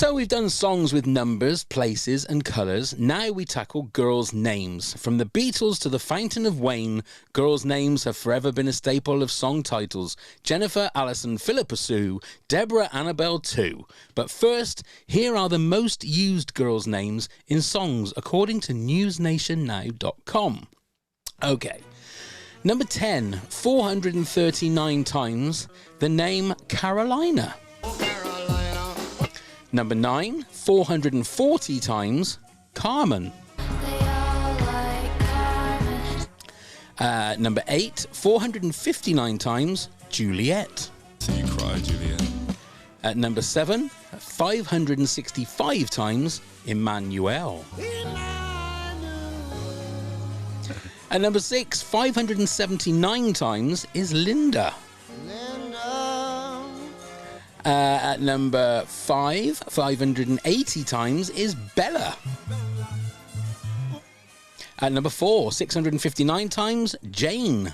So we've done songs with numbers, places and colours. Now we tackle girls' names. From the Beatles to the Fountain of Wayne, girls' names have forever been a staple of song titles. Jennifer, Alison, Philippa Sue, Deborah, Annabelle too. But first, here are the most used girls' names in songs according to newsnationnow.com. Okay. Number 10, 439 times the name Carolina. Number 9, 440 times Carmen. Number 8, 459 times Juliet. So you cry, Juliet. At number 7, 565 times Emmanuel. At number 6, 579 times is Linda. At number 5, 580 times is Bella. At number 4, 659 times, Jane.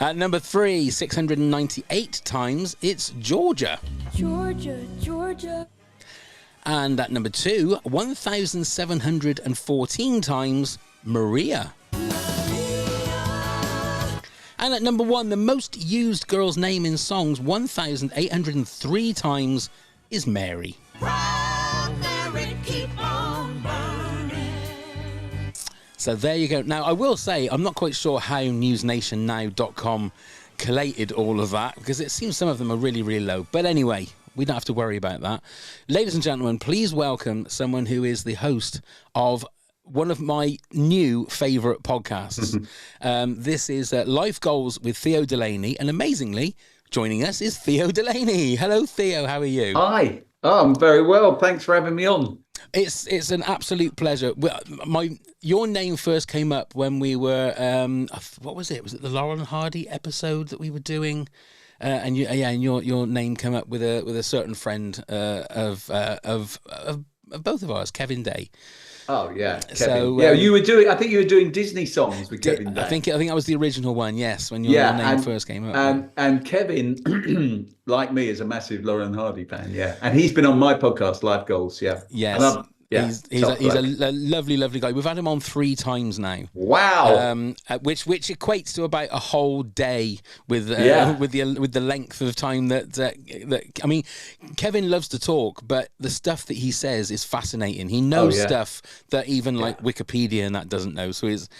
At number 3, 698 times, it's Georgia. Georgia. And at number 2, 1,714 times, Maria. And at number 1, the most used girl's name in songs, 1,803 times, is Mary. Mary, keep on burning. So there you go. Now, I will say, I'm not quite sure how newsnationnow.com collated all of that, because it seems some of them are really, really low. But anyway, we don't have to worry about that. Ladies and gentlemen, please welcome someone who is the host of one of my new favourite podcasts. This is Life Goals with Theo Delaney, and amazingly, joining us is Theo Delaney. Hello, Theo. How are you? Hi. Oh, I'm very well. Thanks for having me on. It's an absolute pleasure. Your name first came up when we were what was it? Was it the Laurel and Hardy episode that we were doing? And your name came up with a certain friend of both of ours, Kevin Day. Oh yeah, Kevin. So you were doing. I think you were doing Disney songs with Kevin Day. I think that was the original one. Yes, when your name first came up. And Kevin, like me, is a massive Laurel and Hardy fan. Yeah, and he's been on my podcast, Life Goals. Yeah. Yes. He's a lovely guy. We've had him on 3 times now. Wow. Which equates to about a whole day with the length of time that I mean, Kevin loves to talk, but the stuff that he says is fascinating. He knows stuff that even like Wikipedia and that doesn't know. So it's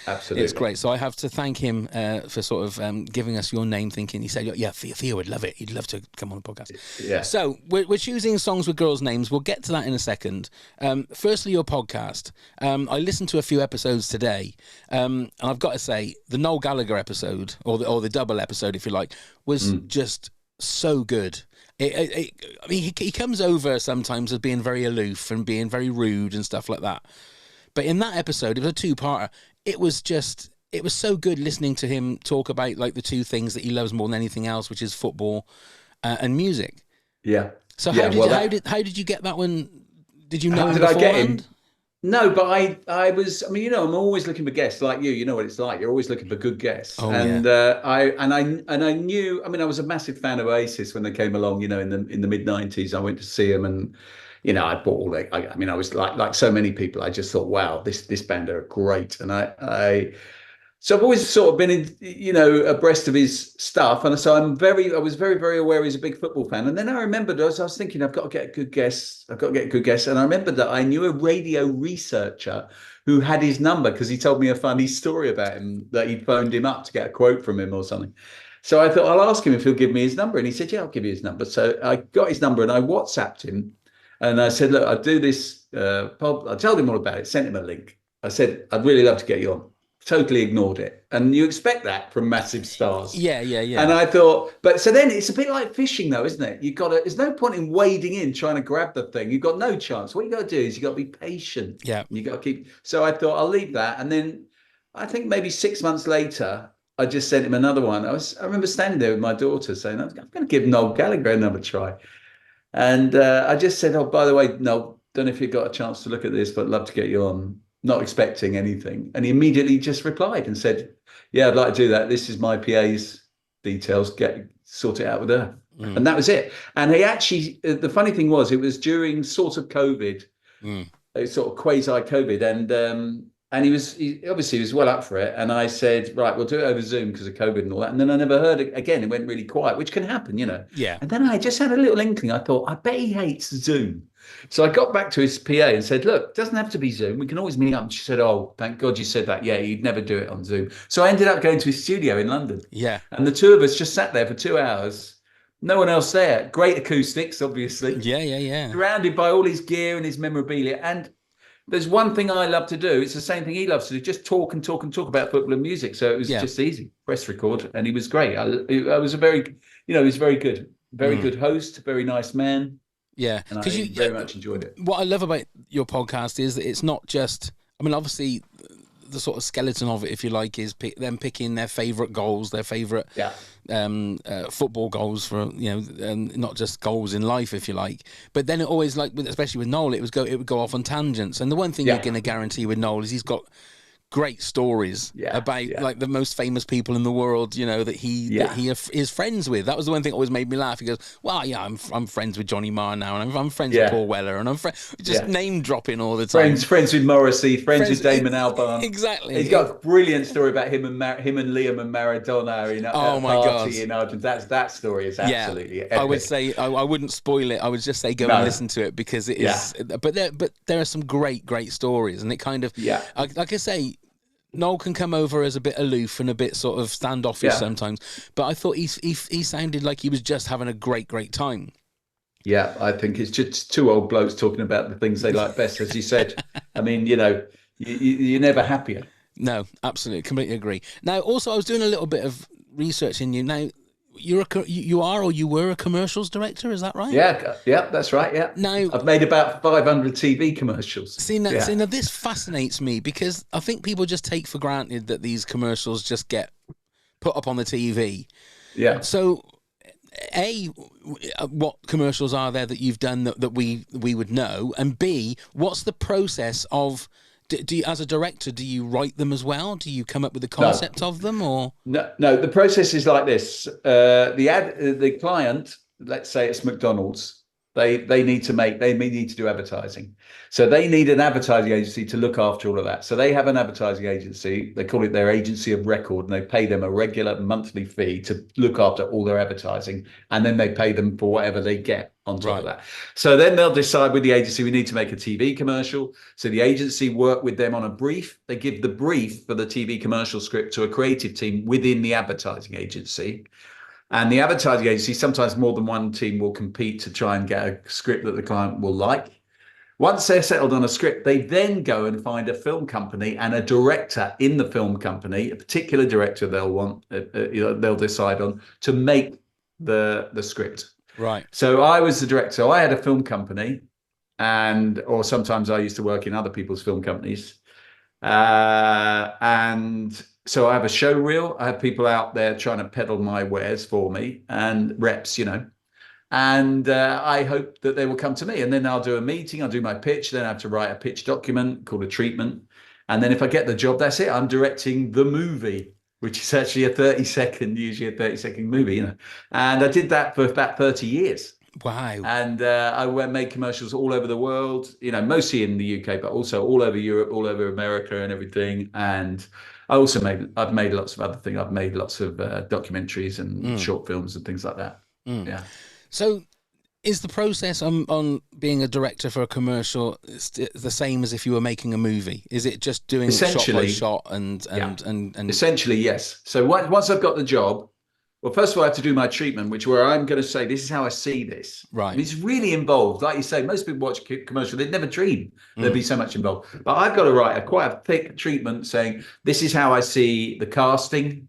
great. So I have to thank him for sort of giving us your name. Thinking he said, yeah, Theo would love it. He'd love to come on the podcast. Yeah. So we're choosing songs with girls' names. We'll get to that in a second. Firstly, your podcast. I listened to a few episodes today, and I've got to say, the Noel Gallagher episode, or the double episode, if you like, was just so good. I mean, he comes over sometimes as being very aloof and being very rude and stuff like that. But in that episode, it was a 2-parter. It was so good listening to him talk about like the 2 things that he loves more than anything else, which is football and music. Yeah. So how did you get that one? Did you know? How did I get him? No, but I was. I mean, I'm always looking for guests like you. You know what it's like. You're always looking for good guests. I knew. I mean, I was a massive fan of Oasis when they came along. You know, in the mid '90s, I went to see them, and I bought all. I mean, I was like so many people. I just thought, wow, this band are great, and So I've always sort of been, abreast of his stuff, and so I was very, very aware he's a big football fan. And then I remembered, as I was thinking, I've got to get a good guess. And I remembered that I knew a radio researcher who had his number because he told me a funny story about him that he'd phoned him up to get a quote from him or something. So I thought I'll ask him if he'll give me his number, and he said, "Yeah, I'll give you his number." So I got his number and I WhatsApped him, and I said, "Look, I do this. I told him all about it. Sent him a link. I said, I'd really love to get you on." Totally ignored it, and you expect that from massive stars. Yeah. And I thought, but so then it's a bit like fishing, though, isn't it? There's no point in wading in trying to grab the thing. You've got no chance. What you got to do is you got to be patient. Yeah, you got to keep. So I thought I'll leave that, and then I think maybe 6 months later, I just sent him another one. I remember standing there with my daughter saying, "I'm going to give Noel Gallagher another try," and I just said, "Oh, by the way, Noel, don't know if you got a chance to look at this, but I'd love to get you on." Not expecting anything, and he immediately just replied and said, "Yeah, I'd like to do that. This is my PA's details. Sort it out with her." And that was it. And he actually, the funny thing was, it was during sort of COVID, sort of quasi COVID, and he obviously was well up for it. And I said, right, we'll do it over Zoom because of COVID and all that. And then I never heard it again. It went really quiet, which can happen, you know. Yeah. And then I just had a little inkling. I thought, I bet he hates Zoom. So I got back to his PA and said, look, it doesn't have to be Zoom. We can always meet up. And she said, oh, thank God you said that. Yeah, you'd never do it on Zoom. So I ended up going to his studio in London. Yeah. And the two of us just sat there for 2 hours. No one else there. Great acoustics, obviously. Yeah. Surrounded by all his gear and his memorabilia. And there's one thing I love to do. It's the same thing he loves to do. Just talk and talk and talk about football and music. So it was just easy. Press record. And he was great. I was a very, he was very good. Very good host. Very nice man. Yeah. And I very much enjoyed it. What I love about your podcast is that it's not just, I mean, obviously the sort of skeleton of it, if you like, is them picking their favourite goals, their favourite football goals for, not just goals in life, if you like. But then it always, like, especially with Noel, it would go off on tangents. And the one thing you're going to guarantee with Noel is he's got great stories about like the most famous people in the world, that he is friends with. That was the one thing that always made me laugh. He goes, well, I'm friends with Johnny Marr now, and I'm friends with Paul Weller, and I'm just name dropping all the time. Friends with Morrissey, friends with Damon Albarn. Exactly. He's got a brilliant story about him and Liam and Maradona in oh my God in Argentina. That story is absolutely epic. I would say I wouldn't spoil it. I would just say go and listen to it because it is. But there are some great stories, and it kind of like I say, Noel can come over as a bit aloof and a bit sort of standoffish sometimes, but I thought he sounded like he was just having a great time. Yeah, I think it's just two old blokes talking about the things they like best, as you said. I mean, you're never happier. No, absolutely, completely agree. Now, also, I was doing a little bit of research in you. Now, you were a commercials director, is that right? Yeah, that's right. Yeah. Now I've made about 500 TV commercials. See, now this fascinates me because I think people just take for granted that these commercials just get put up on the TV. Yeah. So, A, what commercials are there that you've done that we would know, and B, what's the process of? Do you, as a director, do you write them as well? Do you come up with the concept of them, or no? The process is like this: the client, let's say it's McDonald's, they need to do advertising, so they need an advertising agency to look after all of that. So they have an advertising agency. They call it their agency of record, and they pay them a regular monthly fee to look after all their advertising, and then they pay them for whatever they get on top of that. So then they'll decide with the agency, we need to make a TV commercial. So the agency work with them on a brief. They give the brief for the TV commercial script to a creative team within the advertising agency. And the advertising agency, sometimes more than one team, will compete to try and get a script that the client will like. Once they're settled on a script, they then go and find a film company and a director in the film company, a particular director they'll want, they'll decide on to make the script. Right. So I was the director. So I had a film company, or sometimes I used to work in other people's film companies. And so I have a show reel. I have people out there trying to peddle my wares for me and reps, and I hope that they will come to me. And then I'll do a meeting. I'll do my pitch. Then I have to write a pitch document called a treatment. And then if I get the job, that's it. I'm directing the movie, which is actually usually a 30-second movie, And I did that for about 30 years. Wow. And I made commercials all over the world, mostly in the UK, but also all over Europe, all over America and everything. And I've made lots of other things. I've made lots of documentaries and short films and things like that. Yeah. So is the process on being a director for a commercial the same as if you were making a movie? Is it just doing shot by shot and essentially, yes. So once I've got the job, well, first of all, I have to do my treatment, where I'm going to say, this is how I see this. Right. And it's really involved. Like you say, most people watch commercial, they'd never dream there'd be so much involved. But I've got to write quite a thick treatment saying, this is how I see the casting.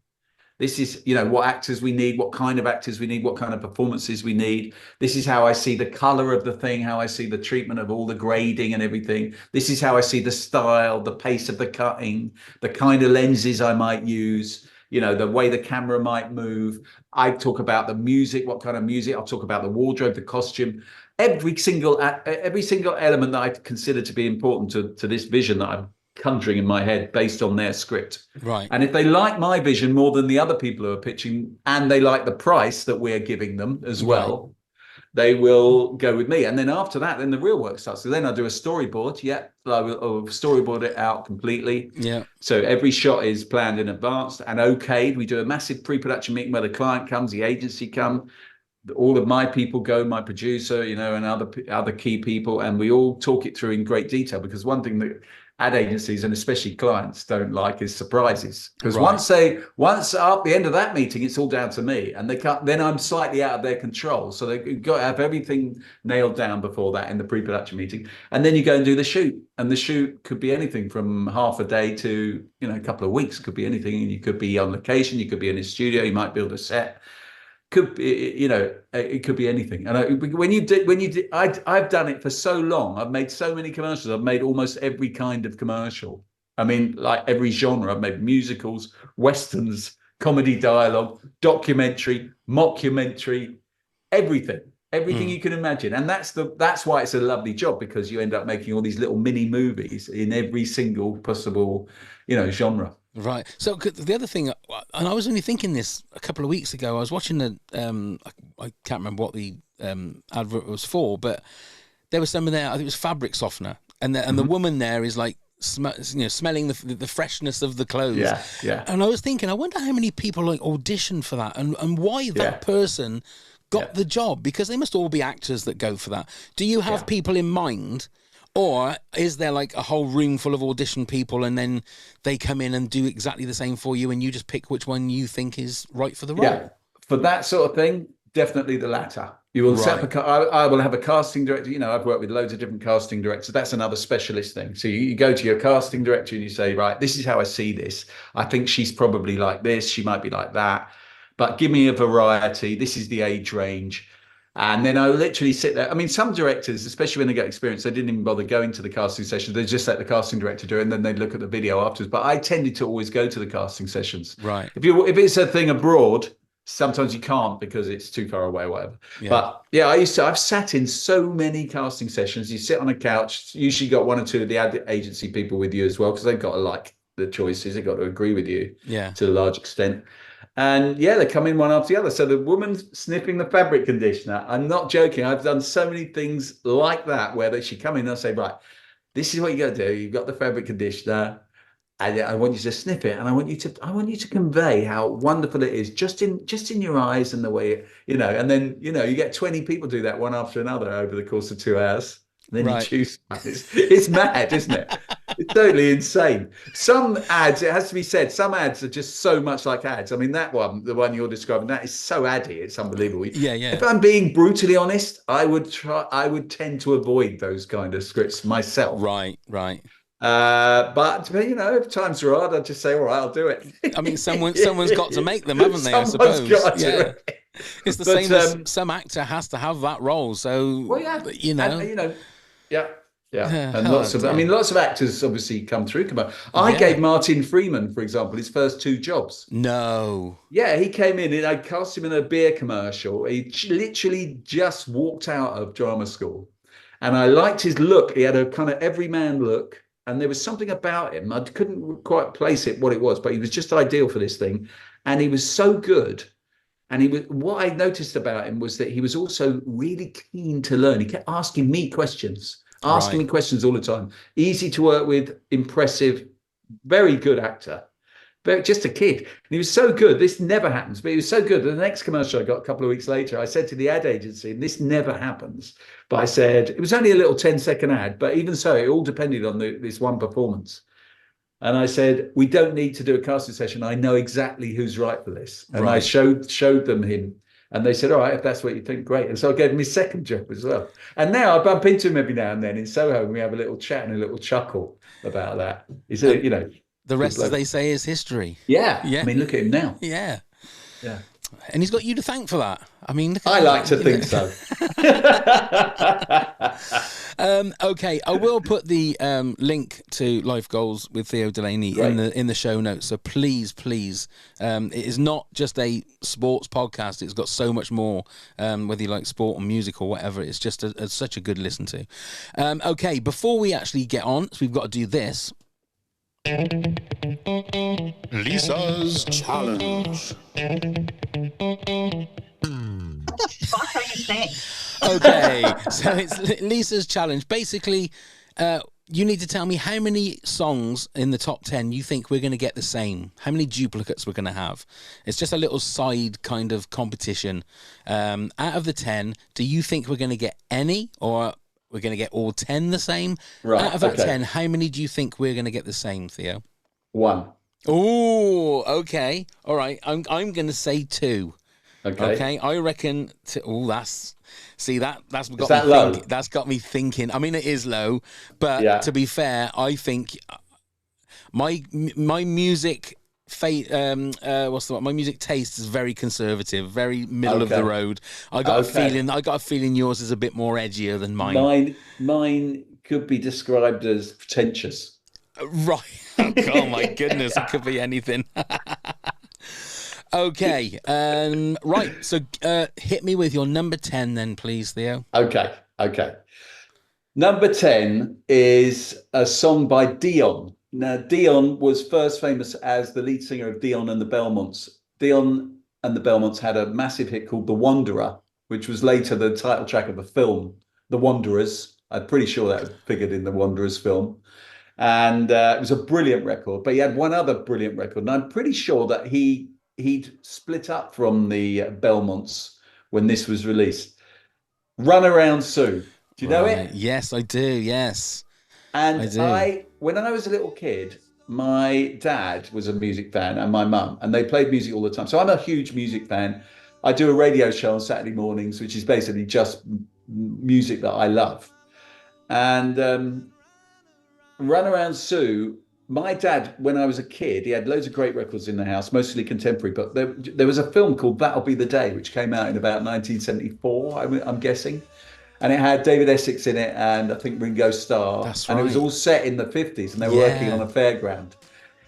This is, what actors we need, what kind of actors we need, what kind of performances we need. This is how I see the color of the thing, how I see the treatment of all the grading and everything. This is how I see the style, the pace of the cutting, the kind of lenses I might use, the way the camera might move. I talk about the music, what kind of music. I'll talk about the wardrobe, the costume, every single element that I consider to be important to this vision that I'm conjuring in my head based on their script. Right. And if they like my vision more than the other people who are pitching, and they like the price that we're giving them as well, they will go with me. And then after that, then the real work starts. So then I do a storyboard. Yeah, I'll storyboard it out completely. Yeah. So every shot is planned in advance and okayed. We do a massive pre-production meeting where the client comes, the agency come, all of my people go, my producer, you know, and other key people, and we all talk it through in great detail. Because one thing that ad agencies and especially clients don't like is surprises. Because once at the end of that meeting, it's all down to me, and they can't. Then I'm slightly out of their control. So they've got to have everything nailed down before that in the pre-production meeting, and then you go and do the shoot. And the shoot could be anything from half a day to, you know, a couple of weeks. Could be anything. You could be on location. You could be in a studio. You might build a set. Could be, you know, it could be anything. And I've done it for so long. I've made so many commercials. I've made almost every kind of commercial. I mean, like every genre. I've made musicals, westerns, comedy dialogue, documentary, mockumentary, everything you can imagine. And that's why it's a lovely job, because you end up making all these little mini movies in every single possible, you know, genre. Right. So the other thing, and I was only thinking this a couple of weeks ago, I was watching I can't remember what the advert was for, but there was something there, I think it was fabric softener, and the woman there is like, smelling the freshness of the clothes. Yeah. And I was thinking, I wonder how many people like auditioned for that, and why that person got the job, because they must all be actors that go for that. Do you have people in mind? Or is there like a whole room full of audition people, and then they come in and do exactly the same for you, and you just pick which one you think is right for the role? Yeah, for that sort of thing, definitely the latter. You will set up I will have a casting director. You know, I've worked with loads of different casting directors. That's another specialist thing. So you go to your casting director and you say, right, this is how I see this. I think she's probably like this. She might be like that. But give me a variety. This is the age range. And then I literally sit there. I mean, some directors, especially when they get experience, they didn't even bother going to the casting sessions. They just let the casting director do it, and then they'd look at the video afterwards. But I tended to always go to the casting sessions. Right. If it's a thing abroad, sometimes you can't because it's too far away or whatever. Yeah. But yeah, I've sat in so many casting sessions. You sit on a couch, usually got one or two of the ad agency people with you as well, because they've got to like the choices. They've got to agree with you to a large extent. And yeah, they come in one after the other. So the woman's sniffing the fabric conditioner. I'm not joking. I've done so many things like that where she come in and I say, right, this is what you got to do. You've got the fabric conditioner, and I want you to sniff it, and I want you to convey how wonderful it is just in your eyes and the way it, you know. And then, you know, you get 20 people do that one after another over the course of 2 hours. And then you choose. It's mad, isn't it? It's totally insane. Some ads, it has to be said, some ads are just so much like ads. I mean, that one, the one you're describing, that is so addy. It's unbelievable. Yeah. If I'm being brutally honest, I would tend to avoid those kind of scripts myself. Right. But you know, if times are hard, I'd just say, all right, I'll do it. I mean, someone's got to make them, haven't they? I suppose. It's the same as some actor has to have that role. So, you know. And lots of actors obviously come through. I gave Martin Freeman, for example, his first 2 jobs. No. Yeah, he came in and I cast him in a beer commercial. He literally just walked out of drama school. And I liked his look. He had a kind of everyman look. And there was something about him. I couldn't quite place what it was, but he was just ideal for this thing. And he was so good. And what I noticed about him was that he was also really keen to learn. He kept asking me questions. Me questions all the time. Easy to work with, impressive, very good actor, but just a kid. And he was so good. This never happens, but he was so good. The next commercial I got a couple of weeks later, I said to the ad agency, and this never happens, but I said, it was only a little 10-second ad, but even so, it all depended on this one performance. And I said, we don't need to do a casting session. I know exactly who's right for this. And I showed them him. And they said, all right, if that's what you think, great. And so I gave him his second job as well. And now I bump into him every now and then in Soho, and we have a little chat and a little chuckle about that. He's you know. The rest, as they say, is history. Yeah. I mean, look at him now. Yeah. And he's got you to thank for that. I mean, I like to think so. Okay, I will put the link to Life Goals with Theo Delaney in the show notes. So please, it is not just a sports podcast. It's got so much more. Whether you like sport or music or whatever, it's just such a good listen to. Okay, before we actually get on, so we've got to do this. Lisa's challenge. What the fuck are you saying? Okay, so it's Lisa's challenge. Basically, you need to tell me how many songs in the top 10 you think we're going to get the same. How many duplicates we're going to have. It's just a little side kind of competition. Out of the 10, do you think we're going to get any, or we're going to get all 10 the same? Right. Out of that 10, how many do you think we're going to get the same, Theo? 1. Oh, okay. All right. I'm going to say 2. Okay. I reckon. That's got me low? thinking. That's got me thinking. I mean, it is low, but to be fair, I think my music my music taste is very conservative, very middle of the road. I got a feeling yours is a bit more edgier than mine. Mine could be described as pretentious. Right. Oh my goodness, it could be anything. Okay, right. So hit me with your number 10 then, please, Theo. Okay. Number 10 is a song by Dion. Now, Dion was first famous as the lead singer of Dion and the Belmonts. Dion and the Belmonts had a massive hit called The Wanderer, which was later the title track of a film, The Wanderers. I'm pretty sure that figured in the Wanderers film. And it was a brilliant record. But he had one other brilliant record. And I'm pretty sure that he'd split up from the Belmonts when this was released. Run Around Sue. Do you know it? Yes, I do. Yes. And when I was a little kid, my dad was a music fan and my mum, and they played music all the time. So I'm a huge music fan. I do a radio show on Saturday mornings, which is basically just music that I love. And Run Around Sue, my dad, when I was a kid, he had loads of great records in the house, mostly contemporary, but there was a film called That'll Be the Day, which came out in about 1974, I'm guessing. And it had David Essex in it and I think Ringo Starr. That's right. And it was all set in the 50s and they were working on a fairground.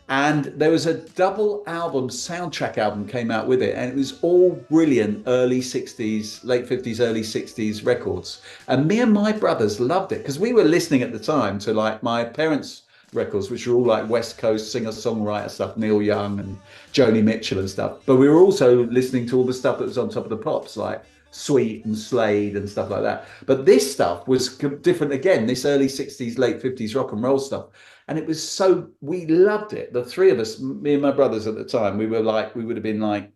And there was a double album, soundtrack album came out with it. And it was all brilliant early 60s, late 50s, early 60s records. And me and my brothers loved it because we were listening at the time to like my parents' records, which were all like West Coast singer-songwriter stuff, Neil Young and Joni Mitchell and stuff. But we were also listening to all the stuff that was on top of the pops, like Sweet and Slade and stuff like that. But this stuff was different again, this early 60s, late 50s rock and roll stuff. And it was we loved it. The three of us, me and my brothers at the time, we would have been like,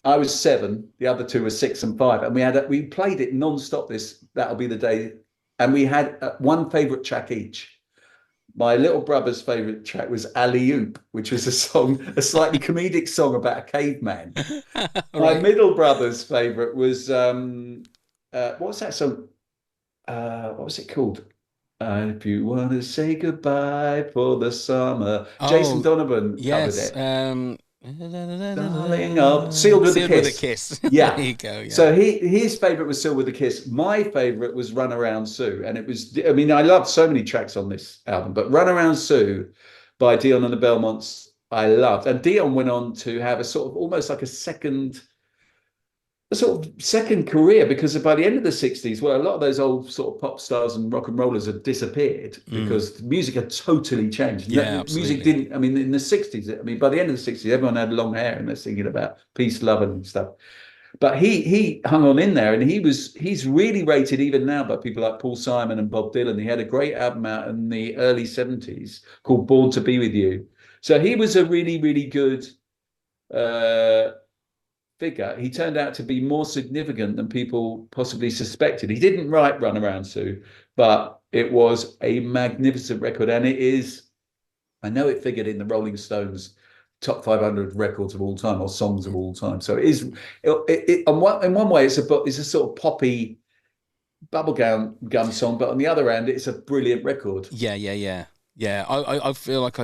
I was 7, the other two were 6 and 5. And we played it non-stop, That'll Be the Day. And we had one favorite track each. My little brother's favorite track was Alley Oop, which was a slightly comedic song about a caveman. Right. My middle brother's favorite was what was that song? What was it called? If you want to say goodbye for the summer. Jason Donovan covered it. Darling, Sealed with a Kiss. Yeah. There you go. Yeah. So his favorite was Sealed with a Kiss. My favorite was Run Around Sue. And it was, I mean, I love so many tracks on this album, but Run Around Sue by Dion and the Belmonts, I loved. And Dion went on to have a sort of almost like a second career, because by the end of the 60s, well, a lot of those old sort of pop stars and rock and rollers had disappeared because music had totally changed. Yeah, music didn't, I mean, in the 60s, I mean, by the end of the 60s, everyone had long hair and they're singing about peace, love and stuff. But he hung on in there, and he's really rated even now by people like Paul Simon and Bob Dylan. He had a great album out in the early 70s called Born to Be With You. So he was a really, really good figure. He turned out to be more significant than people possibly suspected. He didn't write Run Around Sue, but it was a magnificent record. And it is, I know it figured in the Rolling Stones top 500 records of all time or songs of all time. So it is, in one way, it's a sort of poppy bubblegum song, but on the other hand, it's a brilliant record. Yeah. I feel like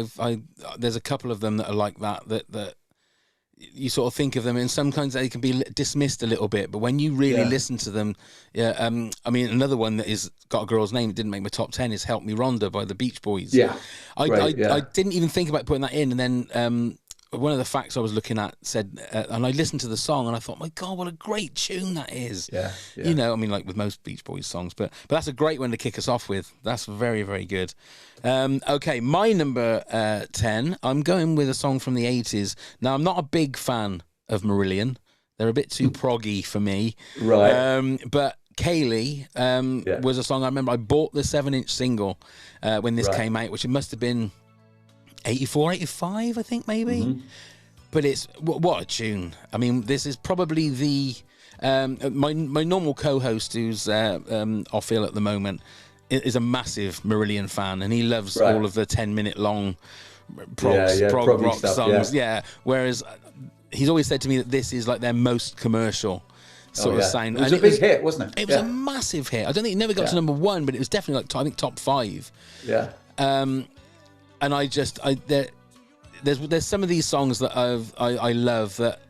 there's a couple of them that are like that you sort of think of them, and sometimes they can be dismissed a little bit, but when you really listen to them, I mean, another one that is got a girl's name, it didn't make my top 10, is Help Me Rhonda by the Beach Boys. I didn't even think about putting that in, and then one of the facts I was looking at said, and I listened to the song and I thought, my God, what a great tune that is. Yeah. You know, I mean, like with most Beach Boys songs, but that's a great one to kick us off with. That's very, very good. Okay, my number 10, I'm going with a song from the 80s. Now, I'm not a big fan of Marillion. They're a bit too proggy for me. Right. But Kaylee was a song I remember. I bought the 7-inch single when this came out, which it must have been 84, 85, I think, maybe. Mm-hmm. But it's what a tune. I mean, this is probably the my normal co-host who's off ill at the moment is a massive Marillion fan, and he loves all of the 10-minute long prog rock songs. Yeah. Whereas he's always said to me that this is like their most commercial sort of sound. It was a big hit, wasn't it? It was a massive hit. I don't think it never got to number 1, but it was definitely like I think top 5. Yeah. And there's some of these songs that I love that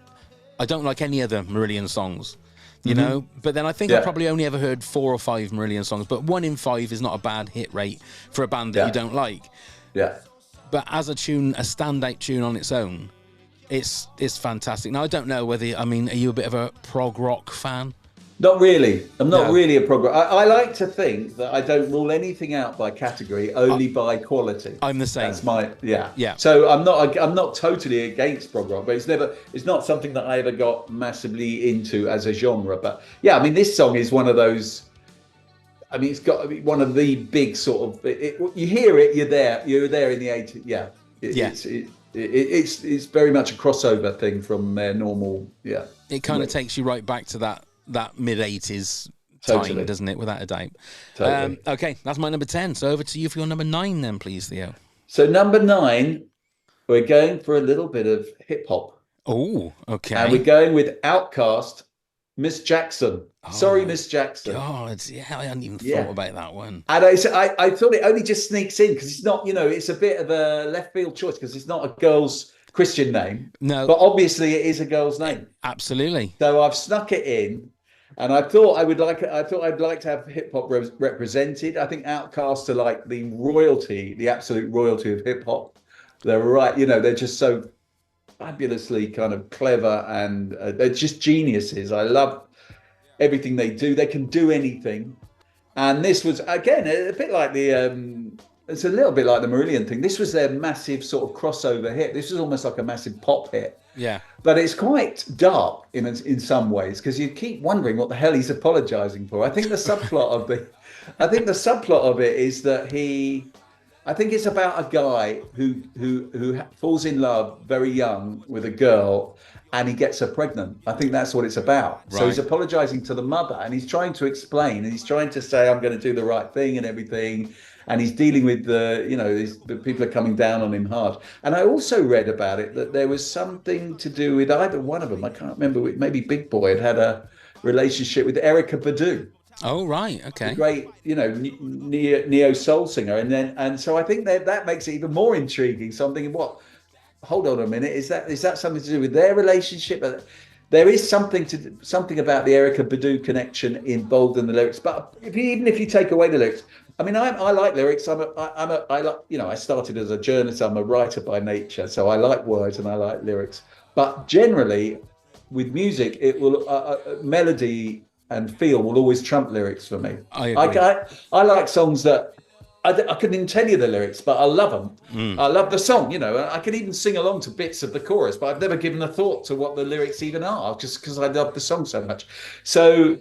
I don't like any other Marillion songs, you know. But then I think I probably only ever heard 4 or 5 Marillion songs. But 1 in 5 is not a bad hit rate for a band that you don't like. Yeah. But as a standout tune on its own, it's fantastic. Now I don't know whether are you a bit of a prog rock fan? Not really. I'm not really a prog rock. I like to think that I don't rule anything out by category, only by quality. I'm the same. That's my So I'm not totally against prog rock, but it's not something that I ever got massively into as a genre. But yeah, I mean, this song is one of those. I mean, it's got to be one of the big sort of. You hear it, you're there in the 80s. Yeah, it's very much a crossover thing from their normal. Yeah, it kind of takes you right back to that mid-80s time, doesn't it? Without a doubt. Totally. Okay, that's my number 10. So over to you for your number 9 then, please, Theo. So number 9, we're going for a little bit of hip-hop. Oh, okay. And we're going with Outkast, Miss Jackson. Sorry, Miss Jackson. God, I hadn't even thought about that one. And I thought it only just sneaks in because it's not, it's a bit of a left field choice because it's not a girl's Christian name. No. But obviously it is a girl's name. Absolutely. So I've snuck it in. And I thought I'd like to have hip hop represented. I think Outkast are like the royalty, the absolute royalty of hip hop. They're they're just so fabulously kind of clever and they're just geniuses. I love everything they do. They can do anything. And this was, again, a bit like it's a little bit like the Marillion thing. This was their massive sort of crossover hit. This was almost like a massive pop hit. Yeah. But it's quite dark in some ways because you keep wondering what the hell he's apologizing for. I think the subplot of it is that I think it's about a guy who falls in love very young with a girl and he gets her pregnant. I think that's what it's about. Right. So he's apologizing to the mother and he's trying to explain and he's trying to say, I'm going to do the right thing and everything. And he's dealing with the people are coming down on him hard. And I also read about it that there was something to do with either one of them. I can't remember. Maybe Big Boy had a relationship with Erykah Badu. Oh, right. Okay. The great, neo soul singer. And so I think that makes it even more intriguing. So I'm thinking, hold on a minute. Is that something to do with their relationship? There is something about the Erykah Badu connection involved in the lyrics. But even if you take away the lyrics, I mean, I like lyrics. I started as a journalist. I'm a writer by nature, so I like words and I like lyrics. But generally, with music, it will melody and feel will always trump lyrics for me. I agree. I like songs that I couldn't even tell you the lyrics, but I love them. I love the song. I can even sing along to bits of the chorus, but I've never given a thought to what the lyrics even are, just because I love the song so much. So.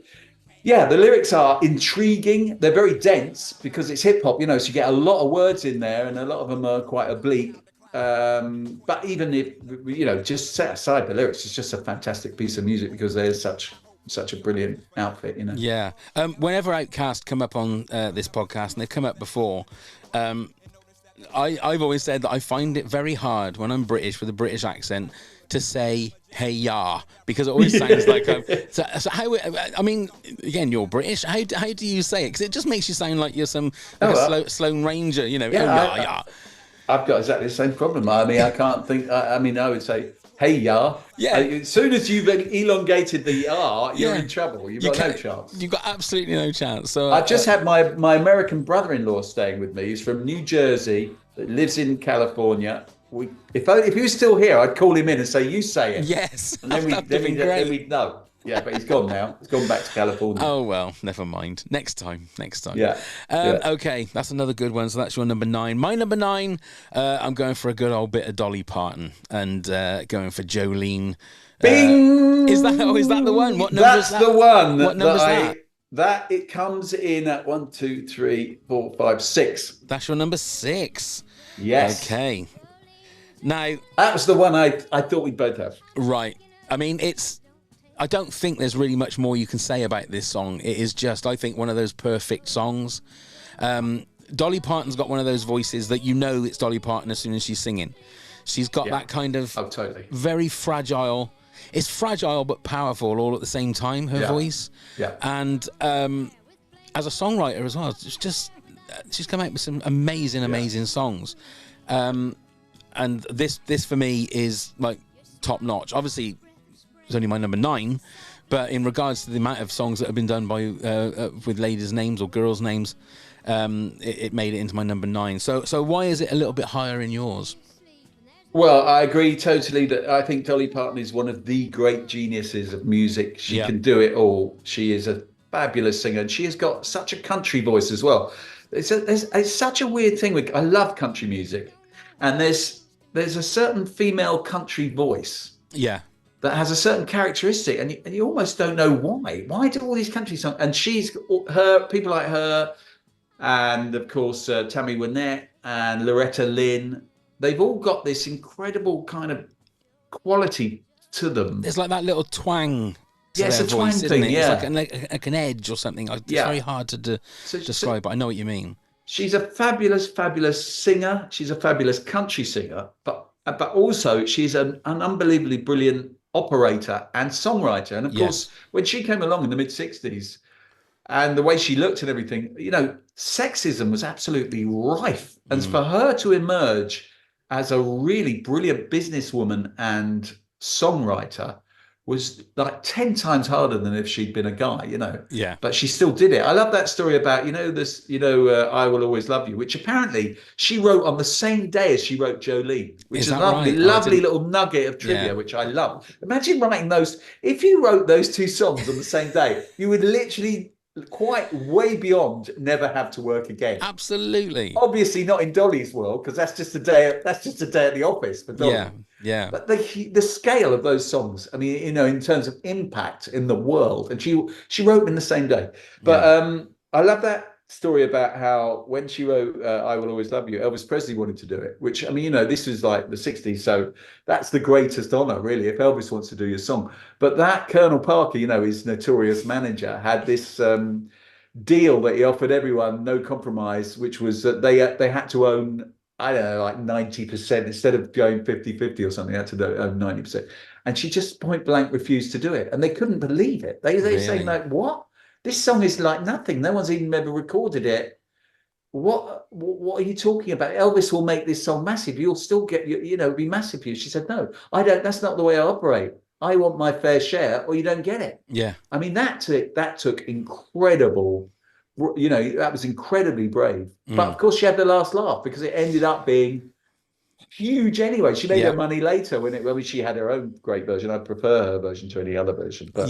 Yeah, the lyrics are intriguing. They're very dense because it's hip hop, so you get a lot of words in there and a lot of them are quite oblique. But even if, just set aside the lyrics, it's just a fantastic piece of music because there's such a brilliant outfit, Yeah. Whenever Outkast come up on this podcast, and they've come up before, I've always said that I find it very hard when I'm British with a British accent to say hey ya, because it always sounds like so how, I mean, again, you're British, how do you say it? Because it just makes you sound like you're some Sloane Ranger, yeah. I've got exactly the same problem. I mean, I can't think. I would say hey ya. Yeah. As soon as you've elongated the R, you're in trouble. You've got no chance. You've got absolutely no chance. So I just had my American brother-in-law staying with me. He's from New Jersey, lives in California, if he was still here, I'd call him in and say, "You say it." Yes, and then we'd know. Yeah, but he's gone now. He's gone back to California. Oh well, never mind. Next time. Yeah. Okay, that's another good one. So that's your number 9. My number 9, I'm going for a good old bit of Dolly Parton and going for Jolene. Bing! Is that the one? What number is that? That's the one. What number is that? That it comes in at 1, 2, 3, 4, 5, 6. That's your number 6. Yes. Okay. Now that was the one I thought we'd both have. Right. I mean, I don't think there's really much more you can say about this song. It is just, I think, one of those perfect songs. Dolly Parton's got one of those voices that it's Dolly Parton as soon as she's singing. She's got that kind of very fragile. It's fragile but powerful all at the same time, her voice. Yeah. And as a songwriter as well, it's just she's come out with some amazing songs. And this for me is like top notch. Obviously, it's only my number 9, but in regards to the amount of songs that have been done by with ladies' names or girls' names, it made it into my number 9. So why is it a little bit higher in yours? Well, I agree totally that I think Dolly Parton is one of the great geniuses of music. She can do it all. She is a fabulous singer, and she has got such a country voice as well. It's such a weird thing. I love country music, and there's a certain female country voice. Yeah. That has a certain characteristic, and you almost don't know why. Why do all these country songs? And people like her, and of course Tammy Wynette and Loretta Lynn. They've all got this incredible kind of quality to them. There's like that little twang. It's a twang thing. It's like an edge or something. It's very hard to describe, but I know what you mean. She's a fabulous, fabulous singer. She's a fabulous country singer, but also she's an unbelievably brilliant operator and songwriter. And of course, when she came along in the mid-60s and the way she looked and everything, sexism was absolutely rife. And for her to emerge as a really brilliant businesswoman and songwriter was like 10 times harder than if she'd been a guy, Yeah. But she still did it. I love that story about, I Will Always Love You, which apparently she wrote on the same day as she wrote Jolene, which is a lovely little nugget of trivia, which I love. Imagine writing those. If you wrote those two songs on the same day, you would literally quite way beyond never have to work again. Absolutely. Obviously not in Dolly's world, because that's just a day at the office for Dolly. Yeah. But the scale of those songs, I mean, in terms of impact in the world, and she wrote them in the same day. But I love that story about how when she wrote I Will Always Love You, Elvis Presley wanted to do it, which, I mean, this was like the 60s, so that's the greatest honor, really, if Elvis wants to do your song. But that Colonel Parker, his notorious manager, had this deal that he offered everyone, no compromise, which was that they had to own, I don't know, like 90%, instead of going 50-50 or something, they had to own 90%. And she just point blank refused to do it. And they couldn't believe it. They saying like, what? This song is like nothing. No one's even ever recorded it. What are you talking about? Elvis will make this song massive. You'll still get, be massive for you. She said, no, I don't. That's not the way I operate. I want my fair share, or you don't get it. Yeah. I mean, that took incredible. That was incredibly brave. But of course, she had the last laugh because it ended up being huge anyway. She made her money later when she had her own great version. I prefer her version to any other version. But